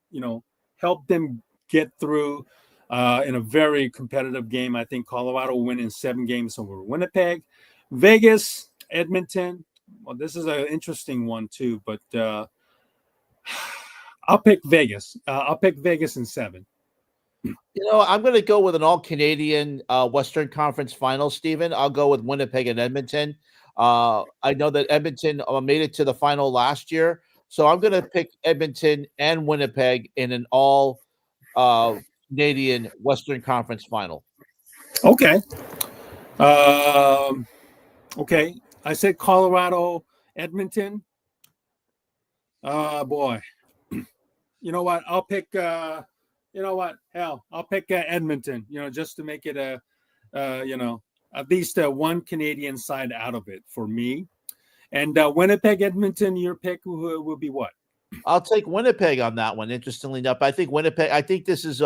help them get through in a very competitive game. I think Colorado will win in 7 games over Winnipeg. Vegas, Edmonton. Well, this is an interesting one too, but I'll pick Vegas. I'll pick Vegas in 7. I'm going to go with an all-Canadian Western Conference final, Steven. I'll go with Winnipeg and Edmonton. I know that Edmonton made it to the final last year, so I'm going to pick Edmonton and Winnipeg in an all-Canadian Western Conference final. Okay. Okay. I said Colorado, Edmonton. Boy. You know what? I'll pick. Hell, I'll pick Edmonton. Just to make it at least one Canadian side out of it for me. And Winnipeg, Edmonton, your pick will be what? I'll take Winnipeg on that one. Interestingly enough, I think Winnipeg. I think this is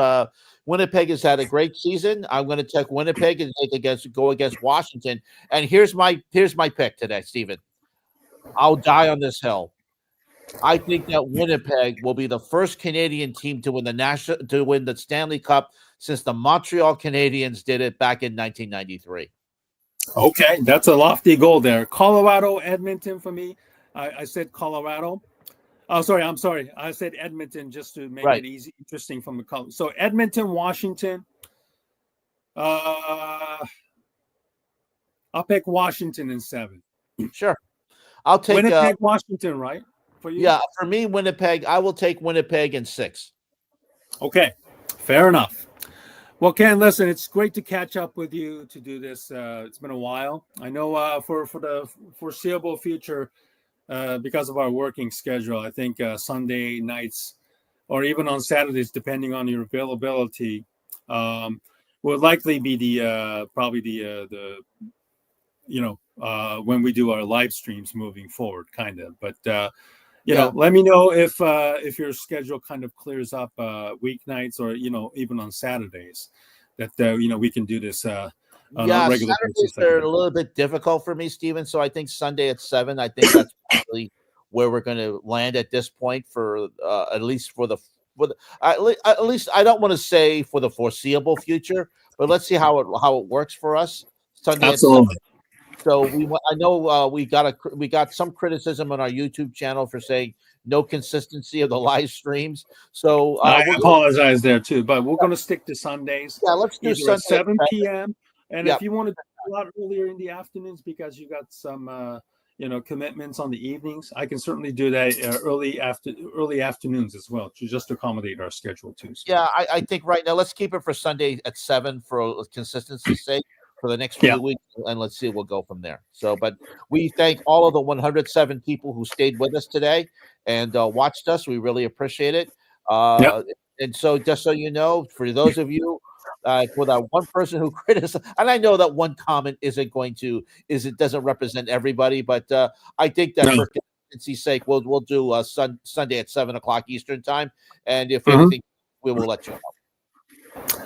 Winnipeg has had a great season. I'm going to take Winnipeg and go against Washington. And here's my pick today, Steven. I'll die on this hill. I think that Winnipeg will be the first Canadian team to win the Stanley Cup since the Montreal Canadiens did it back in 1993. Okay, that's a lofty goal there. Colorado, Edmonton for me. I said Colorado. Oh, sorry. I'm sorry. I said Edmonton just to make it easy, interesting from the color. So Edmonton, Washington. I'll pick Washington in 7. Sure. I'll take Winnipeg, Washington, right? For you? Yeah, for me, Winnipeg. I will take Winnipeg in 6. Okay, fair enough. Well, Ken, listen, it's great to catch up with you to do this. It's been a while. I know for the foreseeable future, because of our working schedule, I think Sunday nights or even on Saturdays, depending on your availability, will likely be the when we do our live streams moving forward, kind of. But let me know if your schedule kind of clears up weeknights or even on Saturdays, that we can do this on a regular Saturdays basis. are a little bit difficult for me, Steven. So I think Sunday at 7. I think that's probably where we're going to land at this point for at least for the at least I don't want to say for the foreseeable future, but let's see how it works for us. Sunday Absolutely. at 7. So I know we got some criticism on our YouTube channel for saying no consistency of the live streams. So I apologize there too, but we're going to stick to Sundays. Yeah, let's do either Sunday at 7 p.m. And Yeah. if you want to do a lot earlier in the afternoons because you got some commitments on the evenings, I can certainly do that early afternoons as well to just accommodate our schedule too. So. Yeah, I think right now let's keep it for Sunday at 7 for consistency's sake for the next few weeks, and let's see, we'll go from there. So, but we thank all of the 107 people who stayed with us today and watched us. We really appreciate it. And so, just so you know, for those of you, for that one person who criticized, and I know that one comment it doesn't represent everybody, but I think that for consistency's sake, we'll do Sunday at 7 o'clock Eastern time, and if anything, we will let you know.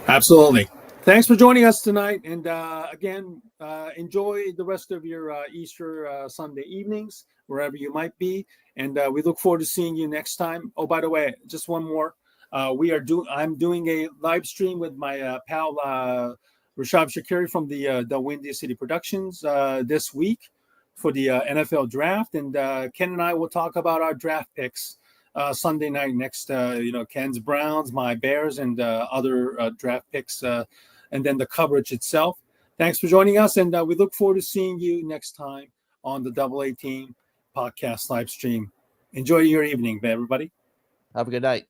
Absolutely. Thanks for joining us tonight. And again, enjoy the rest of your Easter Sunday evenings, wherever you might be. And we look forward to seeing you next time. Oh, by the way, just one more. I'm doing a live stream with my pal Rashab Shakiri from the Windy City Productions this week for the NFL draft. And Ken and I will talk about our draft picks Sunday night next. Ken's Browns, my Bears, and other draft picks, and then the coverage itself. Thanks for joining us, and we look forward to seeing you next time on the AA Team podcast live stream. Enjoy your evening, everybody. Have a good night.